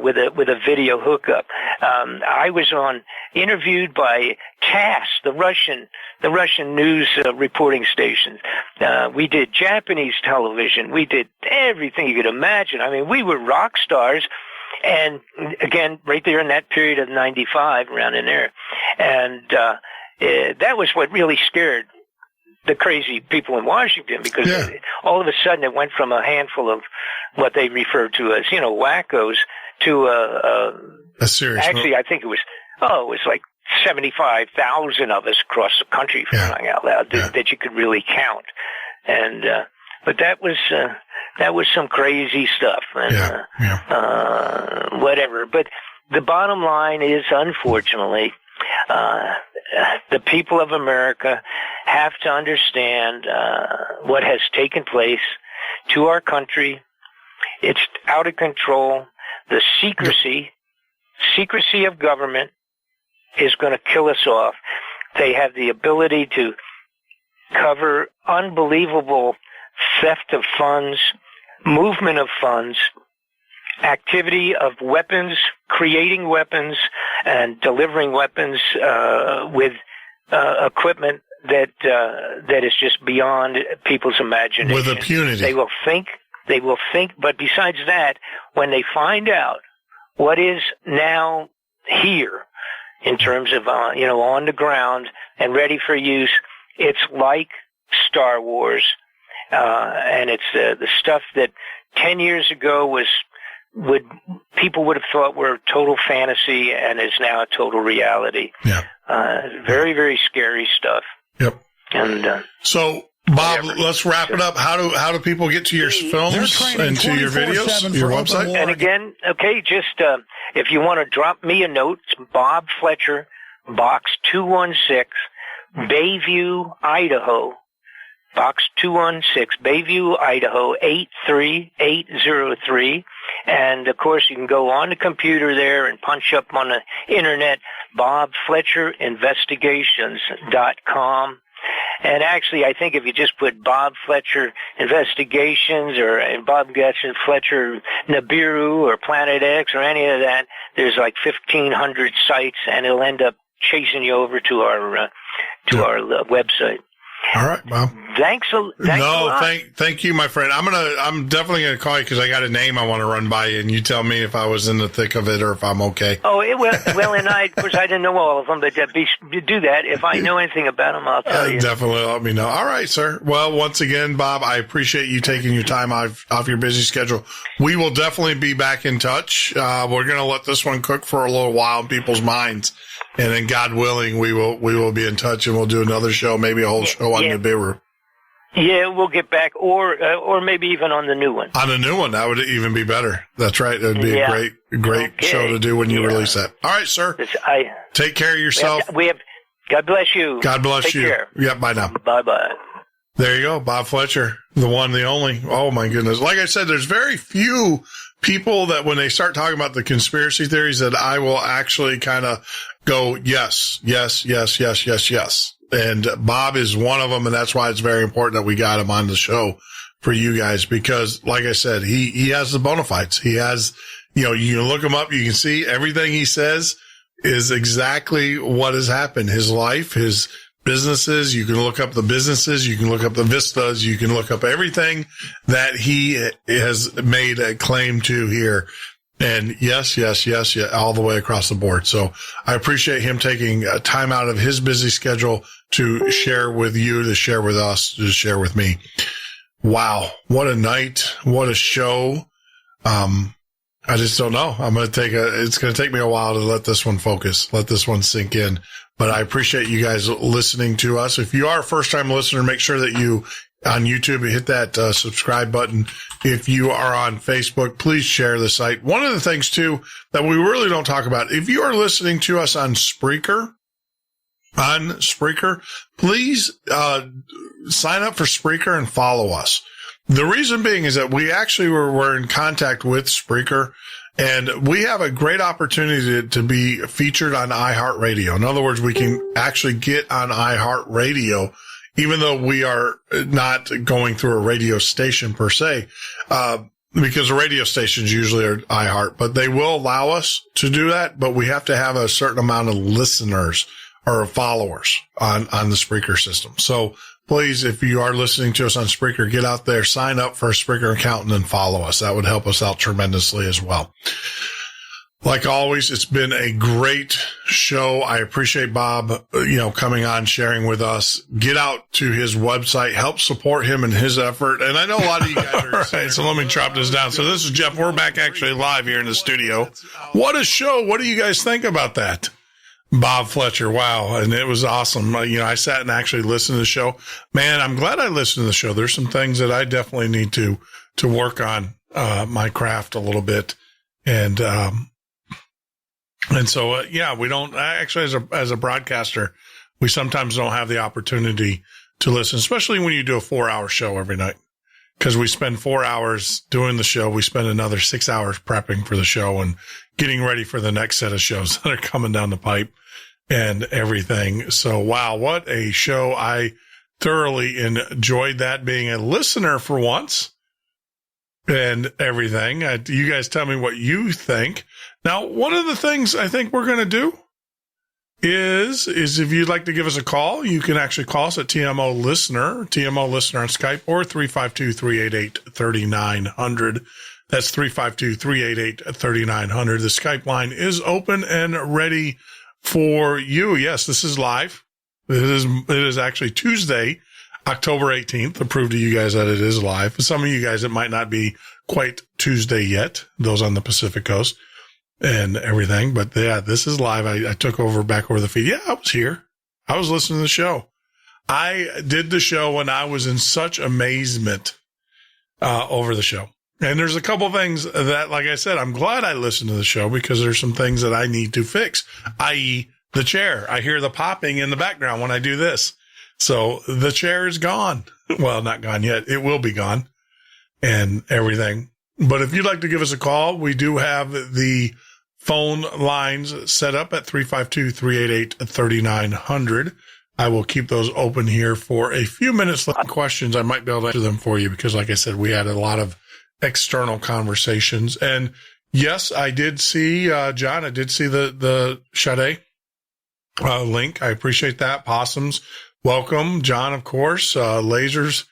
with a video hookup. I was interviewed by TASS, the Russian news reporting stations. We did Japanese television. We did everything you could imagine. I mean, we were rock stars. And again, right there in that period of 95, around in there. And that was what really scared the crazy people in Washington, because all of a sudden it went from a handful of what they referred to as, wackos, to a serious. Actually, I think it was like 75,000 of us across the country, for crying out loud, that you could really count. And but that was some crazy stuff, and whatever. But the bottom line is, unfortunately, the people of America have to understand what has taken place to our country. It's out of control. The secrecy of government is going to kill us off. They have the ability to cover unbelievable theft of funds, movement of funds, activity of weapons, creating weapons, and delivering weapons with equipment that is just beyond people's imagination. With impunity. They will think, but besides that, when they find out what is now here in terms of, on the ground and ready for use, it's like Star Wars. And it's the stuff that 10 years ago people would have thought were total fantasy, and is now a total reality. Yeah. Very, very scary stuff. Yep. And so, Bob, let's wrap it up. How do people get to your films and to your videos, your website? And again, just if you want to drop me a note, it's Bob Fletcher, Box 216, Bayview, Idaho. Box 216, Bayview, Idaho, 83803. And, of course, you can go on the computer there and punch up on the Internet, BobFletcherInvestigations.com. And actually, I think if you just put Bob Fletcher Investigations or Bob Fletcher Nibiru or Planet X or any of that, there's like 1,500 sites, and it'll end up chasing you over to our website. All right, Bob. Thanks a lot. Thank you, my friend. I'm definitely gonna call you because I got a name I want to run by you, and you tell me if I was in the thick of it or if I'm okay. Oh, and of course I didn't know all of them, but do that. If I know anything about them, I'll tell you. Definitely let me know. All right, sir. Well, once again, Bob, I appreciate you taking your time off your busy schedule. We will definitely be back in touch. We're gonna let this one cook for a little while in people's minds. And then, God willing, we will be in touch, and we'll do another show, maybe a whole show on Nibiru. Yeah, we'll get back, or maybe even on the new one. On the new one, that would even be better. That's right. That'd be a great show to do when you release that. All right, sir. Take care of yourself. God bless you. God bless you. Take care. Yep. Bye now. Bye. There you go, Bob Fletcher, the one, the only. Oh my goodness! Like I said, there's very few people that when they start talking about the conspiracy theories that I will actually kind of go, yes. And Bob is one of them. And that's why it's very important that we got him on the show for you guys, because like I said, he has the bona fides. He has, you can look him up. You can see everything he says is exactly what has happened. His life, his businesses. You can look up the businesses. You can look up the vistas. You can look up everything that he has made a claim to here. And yes, all the way across the board. So I appreciate him taking time out of his busy schedule to share with you, to share with us, to share with me. Wow. What a night. What a show. I just don't know. It's going to take me a while to let this one focus, let this one sink in. But I appreciate you guys listening to us. If you are a first time listener, make sure that you on YouTube, hit that subscribe button. If you are on Facebook, please share the site. One of the things too that we really don't talk about, if you are listening to us on Spreaker, please sign up for Spreaker and follow us. The reason being is that we actually were in contact with Spreaker, and we have a great opportunity to be featured on iHeartRadio. In other words, we can actually get on iHeartRadio, even though we are not going through a radio station per se, because the radio stations usually are iHeart, but they will allow us to do that. But we have to have a certain amount of listeners or followers on the Spreaker system. So please, if you are listening to us on Spreaker, get out there, sign up for a Spreaker account, and then follow us. That would help us out tremendously as well. Like always, it's been a great show. I appreciate Bob, coming on, sharing with us. Get out to his website, help support him in his effort. And I know a lot of you guys are. All right, so let me drop this down. So this is Jeff. We're back actually live here in the studio. What a show. What do you guys think about that? Bob Fletcher. Wow. And it was awesome. I sat and actually listened to the show. Man, I'm glad I listened to the show. There's some things that I definitely need to work on, my craft a little bit. And so, we don't actually, as a broadcaster, we sometimes don't have the opportunity to listen, especially when you do a 4-hour show every night, because we spend 4 hours doing the show. We spend another 6 hours prepping for the show and getting ready for the next set of shows that are coming down the pipe and everything. So, wow, what a show. I thoroughly enjoyed that, being a listener for once and everything. You guys tell me what you think. Now, one of the things I think we're going to do is if you'd like to give us a call, you can actually call us at TMO Listener on Skype, or 352-388-3900. That's 352-388-3900. The Skype line is open and ready for you. Yes, this is live. It is actually Tuesday, October 18th, to prove to you guys that it is live. For some of you guys, it might not be quite Tuesday yet, those on the Pacific Coast and everything. But yeah, this is live. I took back over the feed. Yeah, I was here. I was listening to the show. I did the show when I was in such amazement over the show. And there's a couple things that, like I said, I'm glad I listened to the show, because there's some things that I need to fix, i.e. the chair. I hear the popping in the background when I do this. So the chair is gone. Well, not gone yet. It will be gone and everything. But if you'd like to give us a call, we do have the phone lines set up at 352-388-3900. I will keep those open here for a few minutes. Questions, I might be able to answer them for you, because like I said, we had a lot of external conversations. And yes, I did see, John, I did see the Sade link. I appreciate that. Possums, welcome. John, of course, lasers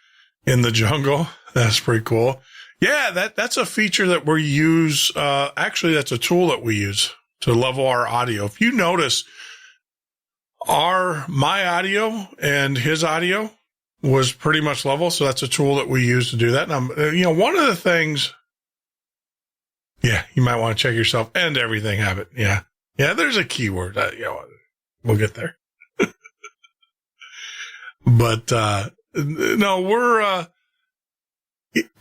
in the jungle. That's pretty cool. Yeah, that's a feature that we use. Actually, that's a tool that we use to level our audio. If you notice, my audio and his audio was pretty much level. So that's a tool that we use to do that. And one of the things, you might want to check yourself and everything have it. Yeah. Yeah. There's a keyword. We'll get there. But, no,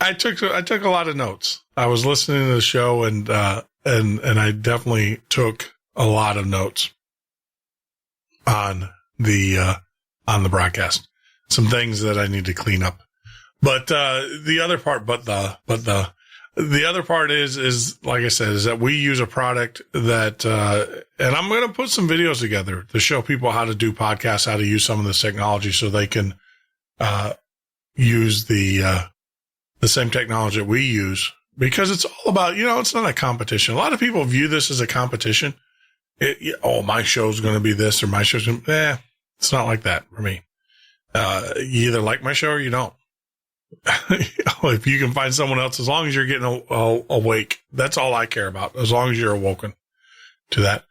I took a lot of notes. I was listening to the show and I definitely took a lot of notes on the broadcast. Some things that I need to clean up. But the other part, the other part is like I said, is that we use a product that, and I'm going to put some videos together to show people how to do podcasts, how to use some of this technology so they can, use the same technology that we use, because it's all about, it's not a competition. A lot of people view this as a competition. My show's going to be this or my show's going to, it's not like that for me. You either like my show or you don't. If you can find someone else, as long as you're getting awake, that's all I care about. As long as you're awoken to that.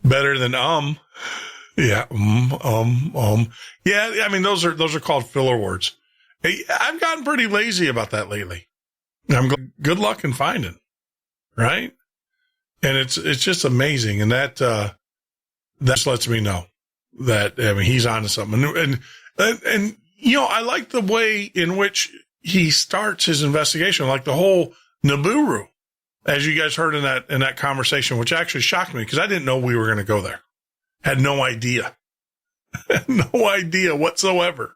Better than, yeah. Yeah. I mean, those are called filler words. I've gotten pretty lazy about that lately. I'm going, good luck in finding, right? And it's just amazing. And that just lets me know that, he's onto something. And I like the way in which he starts his investigation, like the whole Nibiru, as you guys heard in that conversation, which actually shocked me because I didn't know we were going to go there. Had no idea. No idea whatsoever.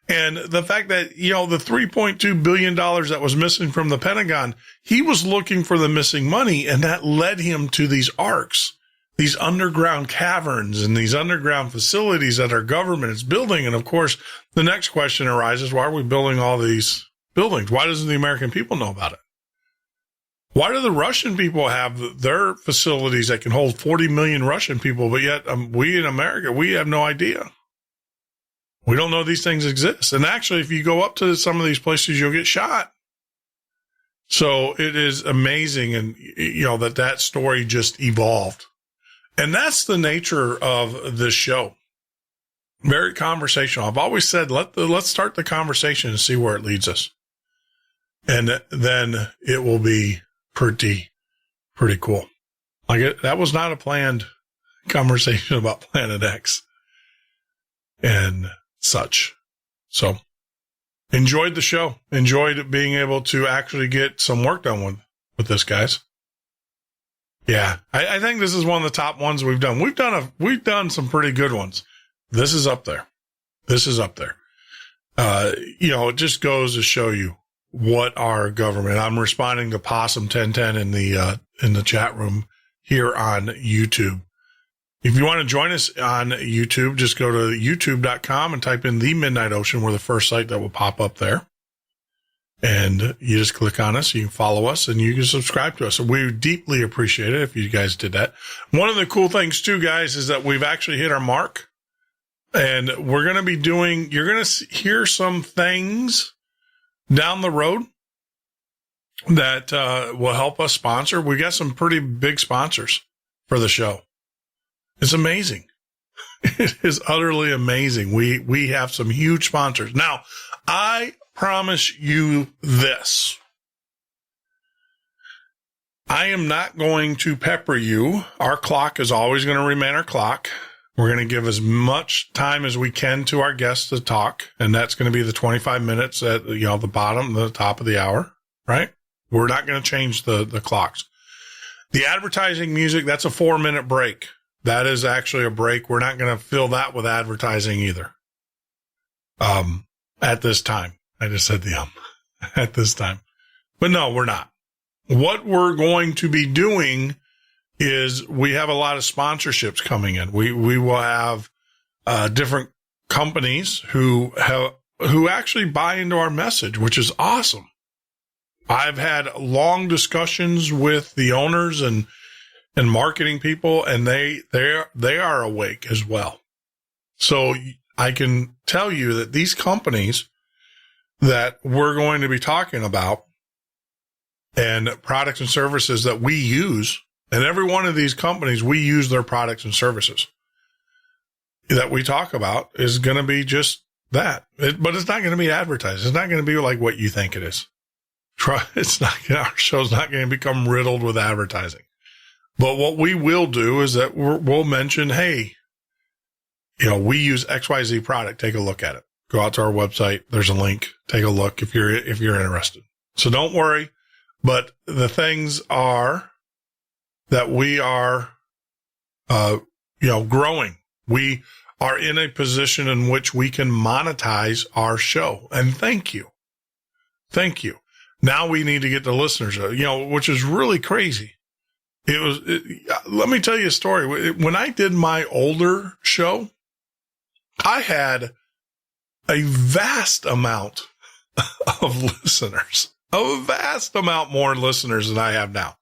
And the fact that, the $3.2 billion that was missing from the Pentagon, he was looking for the missing money, and that led him to these arcs, these underground caverns and these underground facilities that our government is building. And of course, the next question arises, why are we building all these buildings? Why doesn't the American people know about it? Why do the Russian people have their facilities that can hold 40 million Russian people, but yet we in America, we have no idea? We don't know these things exist. And actually, if you go up to some of these places, you'll get shot. So it is amazing. And, that story just evolved. And that's the nature of this show. Very conversational. I've always said, let's start the conversation and see where it leads us. And then it will be pretty cool. That was not a planned conversation about Planet X and such. So enjoyed the show. Enjoyed being able to actually get some work done with this, guys. Yeah. I think this is one of the top ones we've done. We've done some pretty good ones. This is up there. It just goes to show you what our government, I'm responding to Possum 1010 in the chat room here on YouTube. If you want to join us on YouTube, just go to youtube.com and type in The Midnight Ocean. We're the first site that will pop up there. And you just click on us, you can follow us, and you can subscribe to us. And we deeply appreciate it if you guys did that. One of the cool things, too, guys, is that we've actually hit our mark. And we're going to be you're going to hear some things down the road that will help us sponsor. We got some pretty big sponsors for the show. It's amazing. It is utterly amazing. We have some huge sponsors. Now, I promise you this. I am not going to pepper you. Our clock is always going to remain our clock. We're going to give as much time as we can to our guests to talk, and that's going to be the 25 minutes at the top of the hour, right? We're not going to change the clocks. The advertising music, that's a 4-minute break. That is actually a break. We're not going to fill that with advertising either. At this time. I just said at this time. But no, we're not. What we're going to be doing is we have a lot of sponsorships coming in. We will have different companies who actually buy into our message, which is awesome. I've had long discussions with the owners and marketing people, and they are awake as well. So I can tell you that these companies that we're going to be talking about and products and services that we use, and every one of these companies, we use their products and services that we talk about is going to be just that. But it's not going to be advertised. It's not going to be like what you think it is. It's not, our show's not going to become riddled with advertising. But what we will do is that we'll mention, hey, we use XYZ product. Take a look at it. Go out to our website. There's a link. Take a look if you're interested. So don't worry. But the things are that we are, growing. We are in a position in which we can monetize our show. And thank you. Thank you. Now we need to get the listeners, which is really crazy. Let me tell you a story. When I did my older show, I had a vast amount of listeners, a vast amount more listeners than I have now.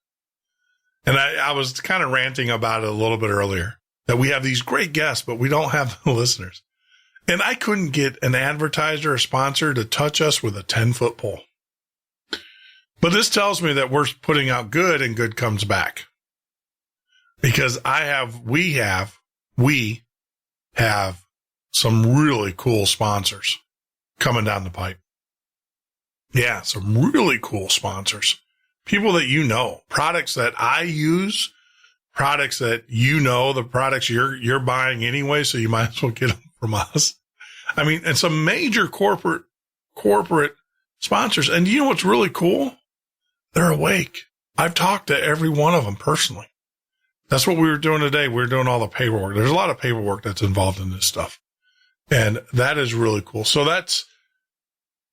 And I was kind of ranting about it a little bit earlier, that we have these great guests, but we don't have the listeners. And I couldn't get an advertiser or sponsor to touch us with a 10-foot pole. But this tells me that we're putting out good and good comes back. Because we have some really cool sponsors coming down the pipe. Yeah, some really cool sponsors. People that products that I use, products that the products you're buying anyway, so you might as well get them from us. I mean, and some major corporate sponsors. And you know what's really cool? They're awake. I've talked to every one of them personally. That's what we were doing today. We were doing all the paperwork. There's a lot of paperwork that's involved in this stuff. And that is really cool. So that's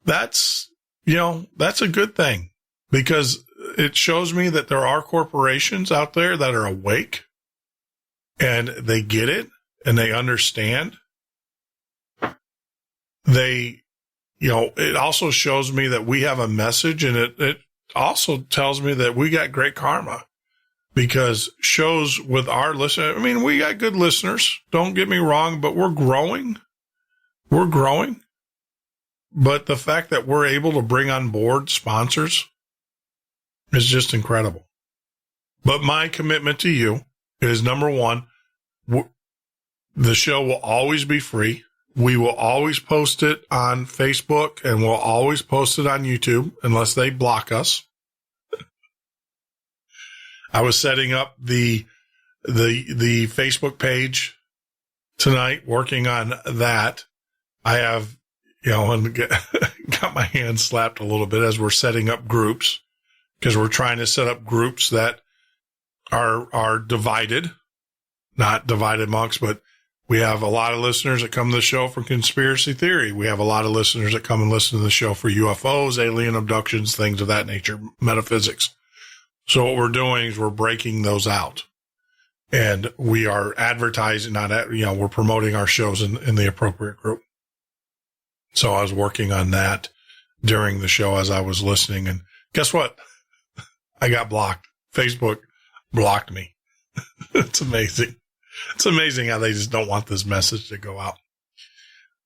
a good thing, because it shows me that there are corporations out there that are awake and they get it and they understand. It also shows me that we have a message, and it also tells me that we got great karma, because shows with our listeners, I mean, we got good listeners, don't get me wrong, but we're growing. But the fact that we're able to bring on board sponsors is just incredible. But my commitment to you is, number one, the show will always be free. We will always post it on Facebook, and we'll always post it on YouTube unless they block us. I was setting up the Facebook page tonight, working on that. I have, and got my hands slapped a little bit as we're setting up groups, because we're trying to set up groups that are divided, not divided amongst, but we have a lot of listeners that come to the show for conspiracy theory. We have a lot of listeners that come and listen to the show for UFOs, alien abductions, things of that nature, metaphysics. So what we're doing is we're breaking those out, and we are advertising, we're promoting our shows in the appropriate group. So I was working on that during the show as I was listening, and guess what? I got blocked. Facebook blocked me. It's amazing. It's amazing how they just don't want this message to go out.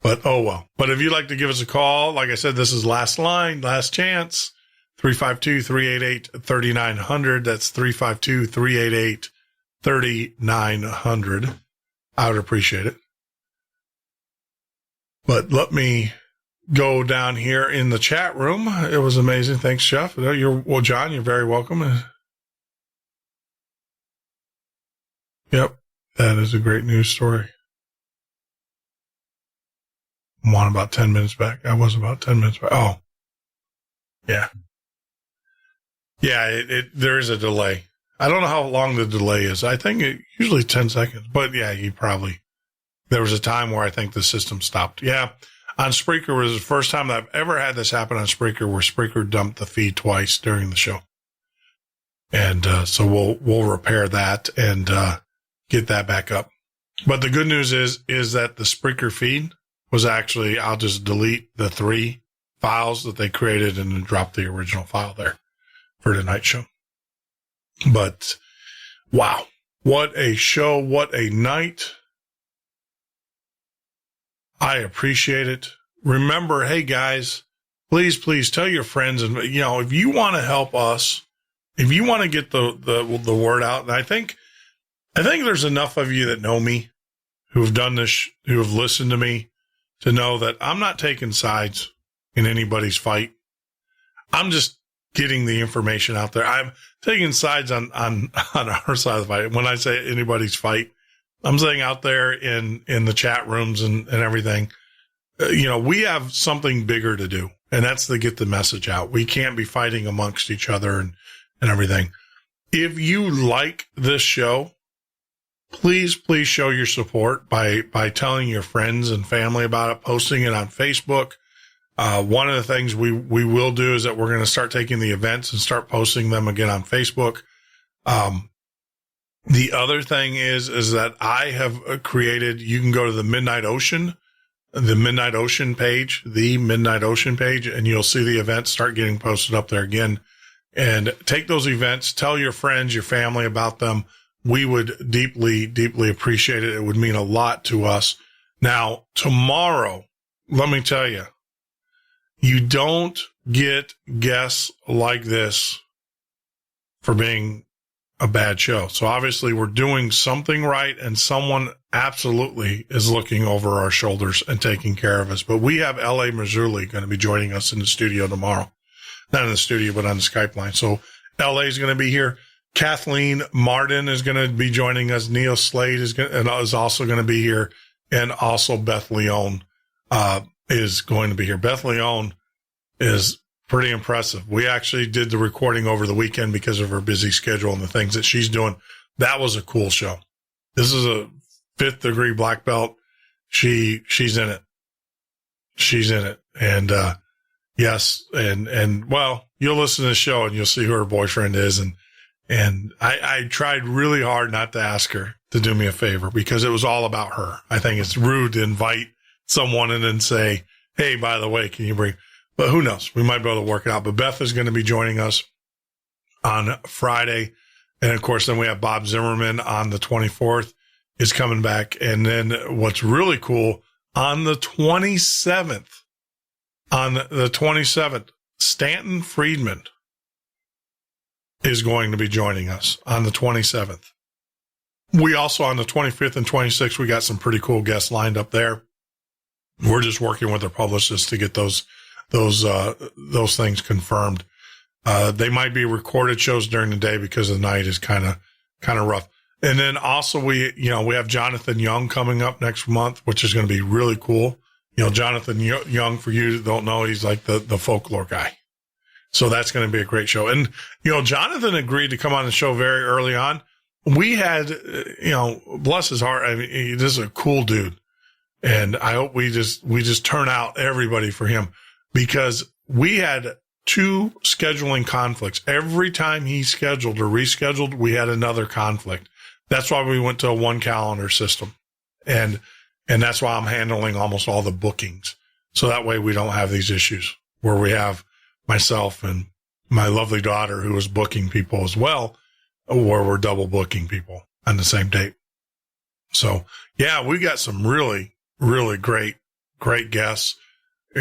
But oh well. But if you'd like to give us a call, like I said, this is last line, last chance. 352-388-3900. That's 352-388-3900. I would appreciate it. But let me go down here in the chat room. It was amazing. Thanks, Jeff. John, you're very welcome. Yep. That is a great news story. I'm on about 10 minutes back. I was about 10 minutes back. Oh, yeah. Yeah, there is a delay. I don't know how long the delay is. I think usually 10 seconds. But yeah, there was a time where I think the system stopped. Yeah, on Spreaker was the first time that I've ever had this happen on Spreaker, where Spreaker dumped the feed twice during the show. And so we'll repair that and get that back up. But the good news is that the Spreaker feed was actually, I'll just delete the 3 files that they created and then drop the original file there for tonight's show. But wow, what a show, what a night. I appreciate it. Remember, hey guys, please tell your friends, and if you want to help us, if you want to get the word out, and I think there's enough of you that know me, who have done this, who have listened to me, to know that I'm not taking sides in anybody's fight. I'm just getting the information out there. I'm taking sides on our side of the fight. When I say anybody's fight, I'm saying out there in the chat rooms and everything. We have something bigger to do, and that's to get the message out. We can't be fighting amongst each other and everything. If you like this show, please show your support by telling your friends and family about it, posting it on Facebook, One of the things we will do is that we're going to start taking the events and start posting them again on Facebook. The other thing is that I have created, you can go to the Midnight Ocean page, and you'll see the events start getting posted up there again. And take those events, tell your friends, your family about them. We would deeply, deeply appreciate it. It would mean a lot to us. Now, tomorrow, let me tell you, you don't get guests like this for being a bad show. So obviously we're doing something right, and someone absolutely is looking over our shoulders and taking care of us. But we have L.A. Marzulli going to be joining us in the studio tomorrow. Not in the studio, but on the Skype line. So L.A. is going to be here. Kathleen Martin is going to be joining us. Neil Slade is also going to be here. And also Beth Leone is going to be here. Beth Leone is pretty impressive. We actually did the recording over the weekend because of her busy schedule and the things that she's doing. That was a cool show. This is a 5th degree black belt. She's in it. She's in it. And, yes. And well, you'll listen to the show and you'll see who her boyfriend is. And I tried really hard not to ask her to do me a favor because it was all about her. I think it's rude to invite someone and then say, hey, by the way, can you bring, but who knows? We might be able to work it out. But Beth is going to be joining us on Friday. And of course, then we have Bob Zimmerman on the 24th is coming back. And then what's really cool on the 27th, Stanton Friedman is going to be joining us on the 27th. We also on the 25th and 26th, we got some pretty cool guests lined up there. We're just working with our publicists to get those things confirmed. They might be recorded shows during the day because the night is kind of rough. And then also we have Jonathan Young coming up next month, which is going to be really cool. Jonathan Young, for you that don't know, he's like the folklore guy. So that's going to be a great show. And, Jonathan agreed to come on the show very early on. We had, bless his heart. I mean, this is a cool dude. And I hope we just turn out everybody for him because we had 2 scheduling conflicts. Every time he scheduled or rescheduled, we had another conflict. That's why we went to a 1 calendar system. And that's why I'm handling almost all the bookings. So that way we don't have these issues where we have myself and my lovely daughter who is booking people as well, where we're double booking people on the same date. So yeah, we got some really, really great guests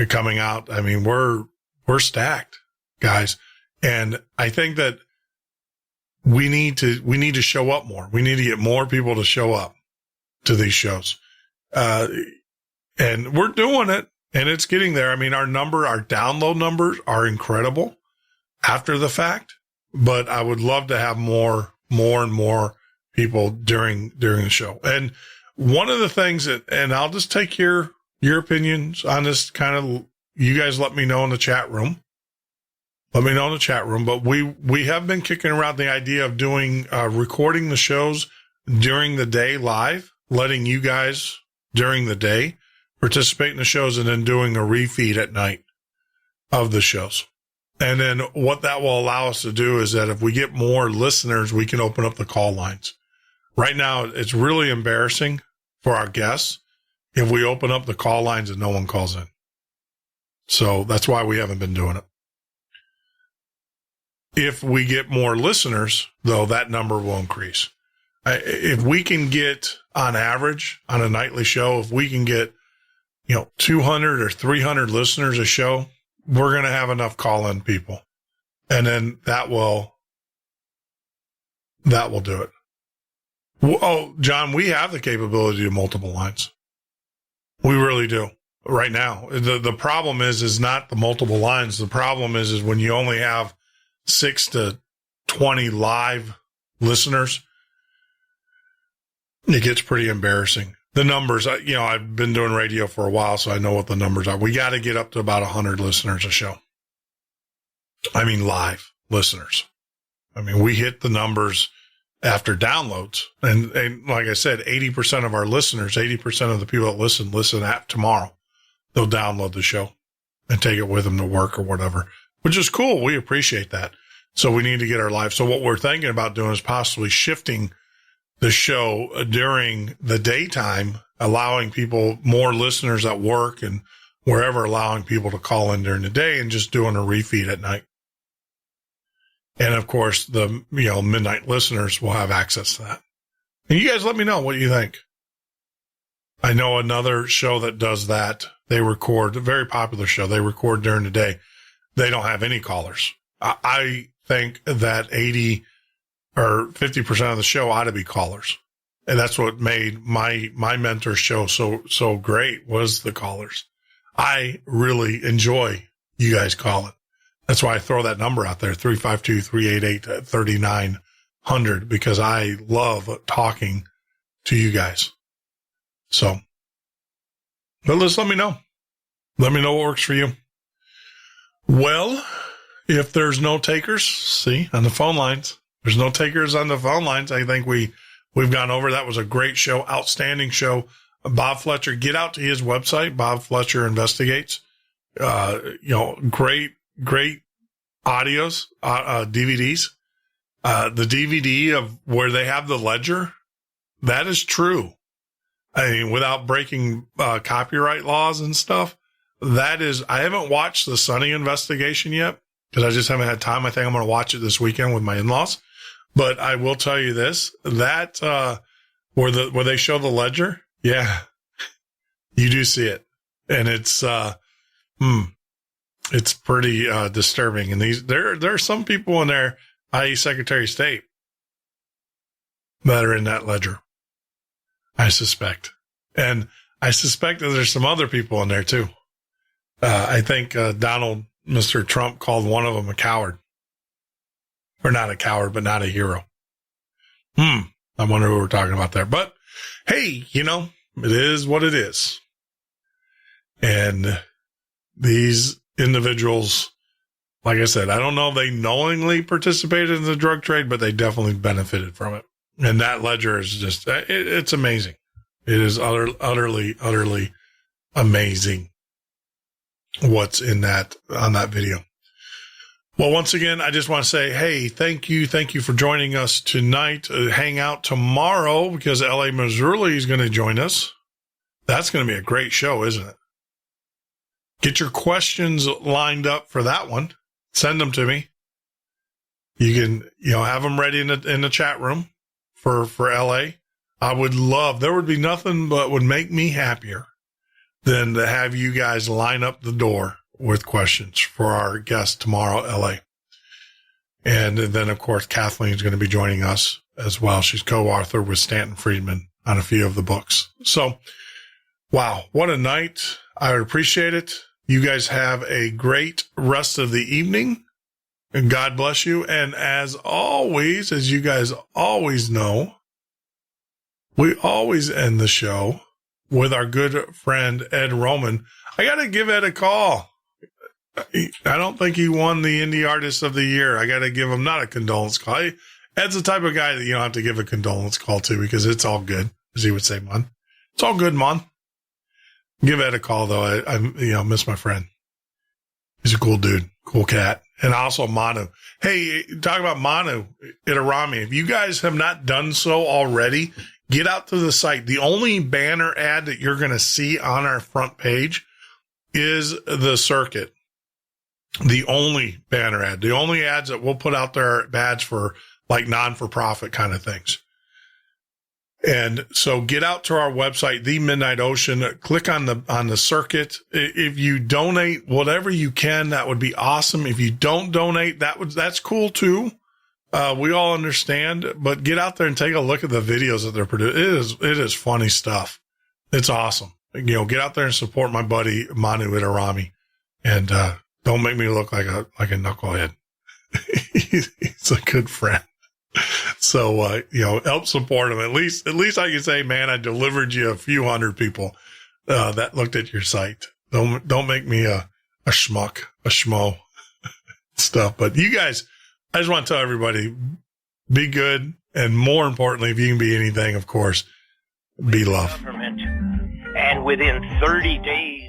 coming out. I mean, we're stacked, guys. And I think that we need to show up more. We need to get more people to show up to these shows. And we're doing it and it's getting there. I mean, our download numbers are incredible after the fact, but I would love to have more and more people during the show. And one of the things and I'll just take your opinions on this you guys let me know in the chat room. Let me know in the chat room. But we have been kicking around the idea of doing, recording the shows during the day live, letting you guys during the day participate in the shows and then doing a refeed at night of the shows. And then what that will allow us to do is that if we get more listeners, we can open up the call lines. Right now, it's really embarrassing for our guests if we open up the call lines and no one calls in. So that's why we haven't been doing it. If we get more listeners, though, that number will increase. If we can get, on average, on a nightly show, if we can get, 200 or 300 listeners a show, we're going to have enough call-in people. And then that will do it. Oh, John, we have the capability to do multiple lines. We really do right now. The problem is not the multiple lines. The problem is when you only have 6 to 20 live listeners, it gets pretty embarrassing. The numbers, I've been doing radio for a while, so I know what the numbers are. We got to get up to about 100 listeners a show. I mean, live listeners. I mean, we hit the numbers after downloads. And like I said, 80% of our listeners, 80% of the people that listen at tomorrow. They'll download the show. and take it with them to work or whatever, which is cool. We appreciate that. So we need to get our life. So what we're thinking about doing is possibly shifting the show during the daytime, allowing people, more listeners at work and wherever, allowing people to call in during the day and just doing a refeed at night. And of course, the, midnight listeners will have access to that. And you guys let me know what you think. I know another show that does that. They record, a very popular show. They record during the day. They don't have any callers. I think that 80 or 50% of the show ought to be callers. And that's what made my mentor show so great, was the callers. I really enjoy you guys calling. That's why I throw that number out there, 352-388-3900, because I love talking to you guys. So, but let me know. Let me know what works for you. Well, if there's no takers, on the phone lines, there's no takers on the phone lines. I think we've gone over. That was a great show, outstanding show. Bob Fletcher, get out to his website, Bob Fletcher Investigates. Great audios, DVDs. The DVD of where they have the ledger, that is true. I mean, without breaking copyright laws and stuff, that is, I haven't watched the Sonny investigation yet because I just haven't had time. I think I'm going to watch it this weekend with my in-laws. But I will tell you this, that where they show the ledger, yeah, you do see it. And it's pretty disturbing. And there are some people in there, i.e. Secretary of State, that are in that ledger, I suspect. And I suspect that there's some other people in there too. I think Mr. Trump called one of them a coward. Or not a coward, but not a hero. I wonder who we're talking about there. But hey, it is what it is. And these individuals, like I said, I don't know if they knowingly participated in the drug trade, but they definitely benefited from it. And that ledger is just, it's amazing. It is utterly amazing what's in that, on that video. Well, once again, I just want to say, hey, thank you for joining us tonight. Hang out tomorrow because L.A. Marzulli is going to join us. That's going to be a great show, isn't it? Get your questions lined up for that one. Send them to me. You can, have them ready in the chat room for LA. I would love, there would be nothing but would make me happier than to have you guys line up the door with questions for our guest tomorrow, LA. And then, of course, Kathleen is going to be joining us as well. She's co-author with Stanton Friedman on a few of the books. So, wow, what a night. I would appreciate it. You guys have a great rest of the evening, and God bless you. And as always, as you guys always know, we always end the show with our good friend Ed Roman. I got to give Ed a call. I don't think he won the Indie Artist of the Year. I got to give him not a condolence call. Ed's the type of guy that you don't have to give a condolence call to because it's all good, as he would say, Mon. It's all good, Mon. Give Ed a call, though. I miss my friend. He's a cool dude, cool cat. And also Manu. Hey, talk about Manu Itarami. If you guys have not done so already, get out to the site. The only banner ad that you're going to see on our front page is the circuit. The only banner ad. The only ads that we'll put out there are ads for like non-for-profit kind of things. And so get out to our website, The Midnight Ocean, click on the circuit. If you donate whatever you can, that would be awesome. If you don't donate, that's cool too. We all understand, but get out there and take a look at the videos that they're producing. It is funny stuff. It's awesome. Get out there and support my buddy, Manu Itarami, and, don't make me look like a knucklehead. He's a good friend. So, help support him. At least I can say, man, I delivered you a few hundred people, that looked at your site. Don't make me a schmo stuff. But you guys, I just want to tell everybody, be good. And more importantly, if you can be anything, of course, be love. And within 30 days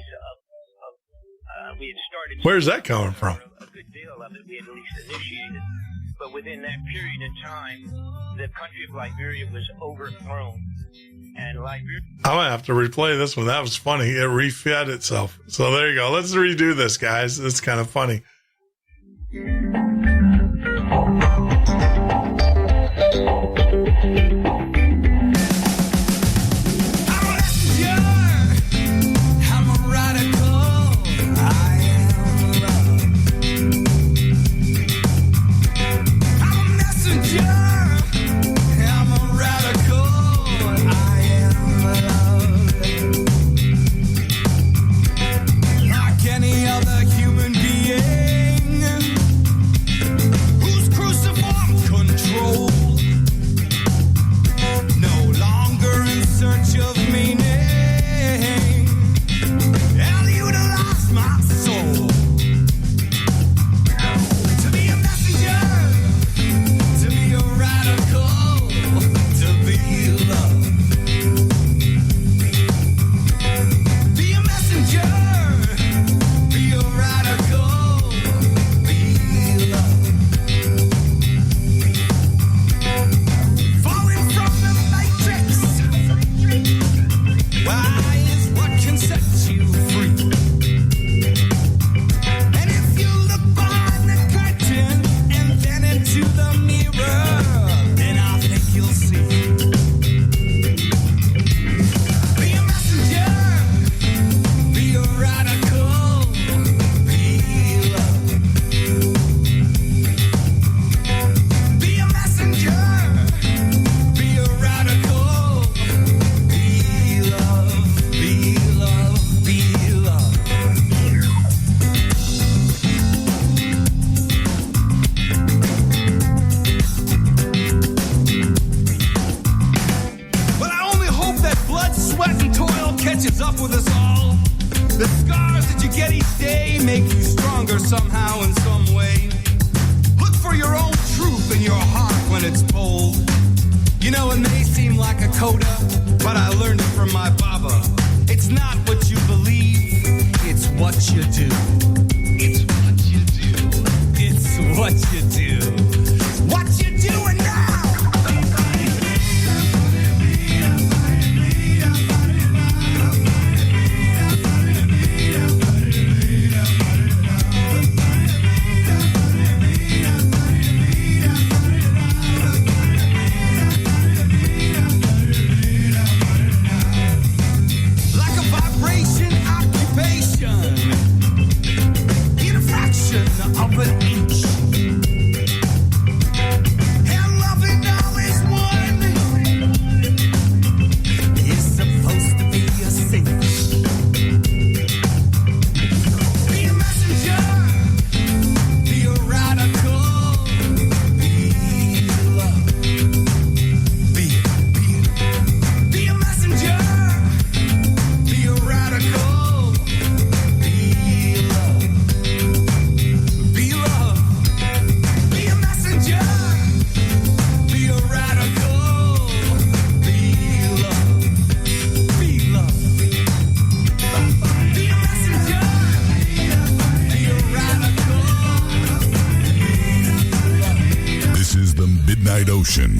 we had started. Where's that coming from? A good deal of it we had at least initiated. But within that period of time, the country of Liberia was overthrown. And Liberia... I'm going to have to replay this one. That was funny. It refed itself. So there you go. Let's redo this, guys. It's kind of funny.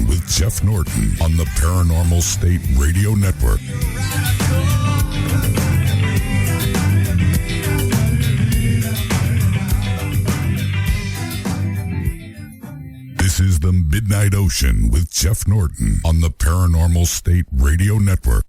With Jeff Norton on the Paranormal State Radio Network. This is the Midnight Ocean with Jeff Norton on the Paranormal State Radio Network.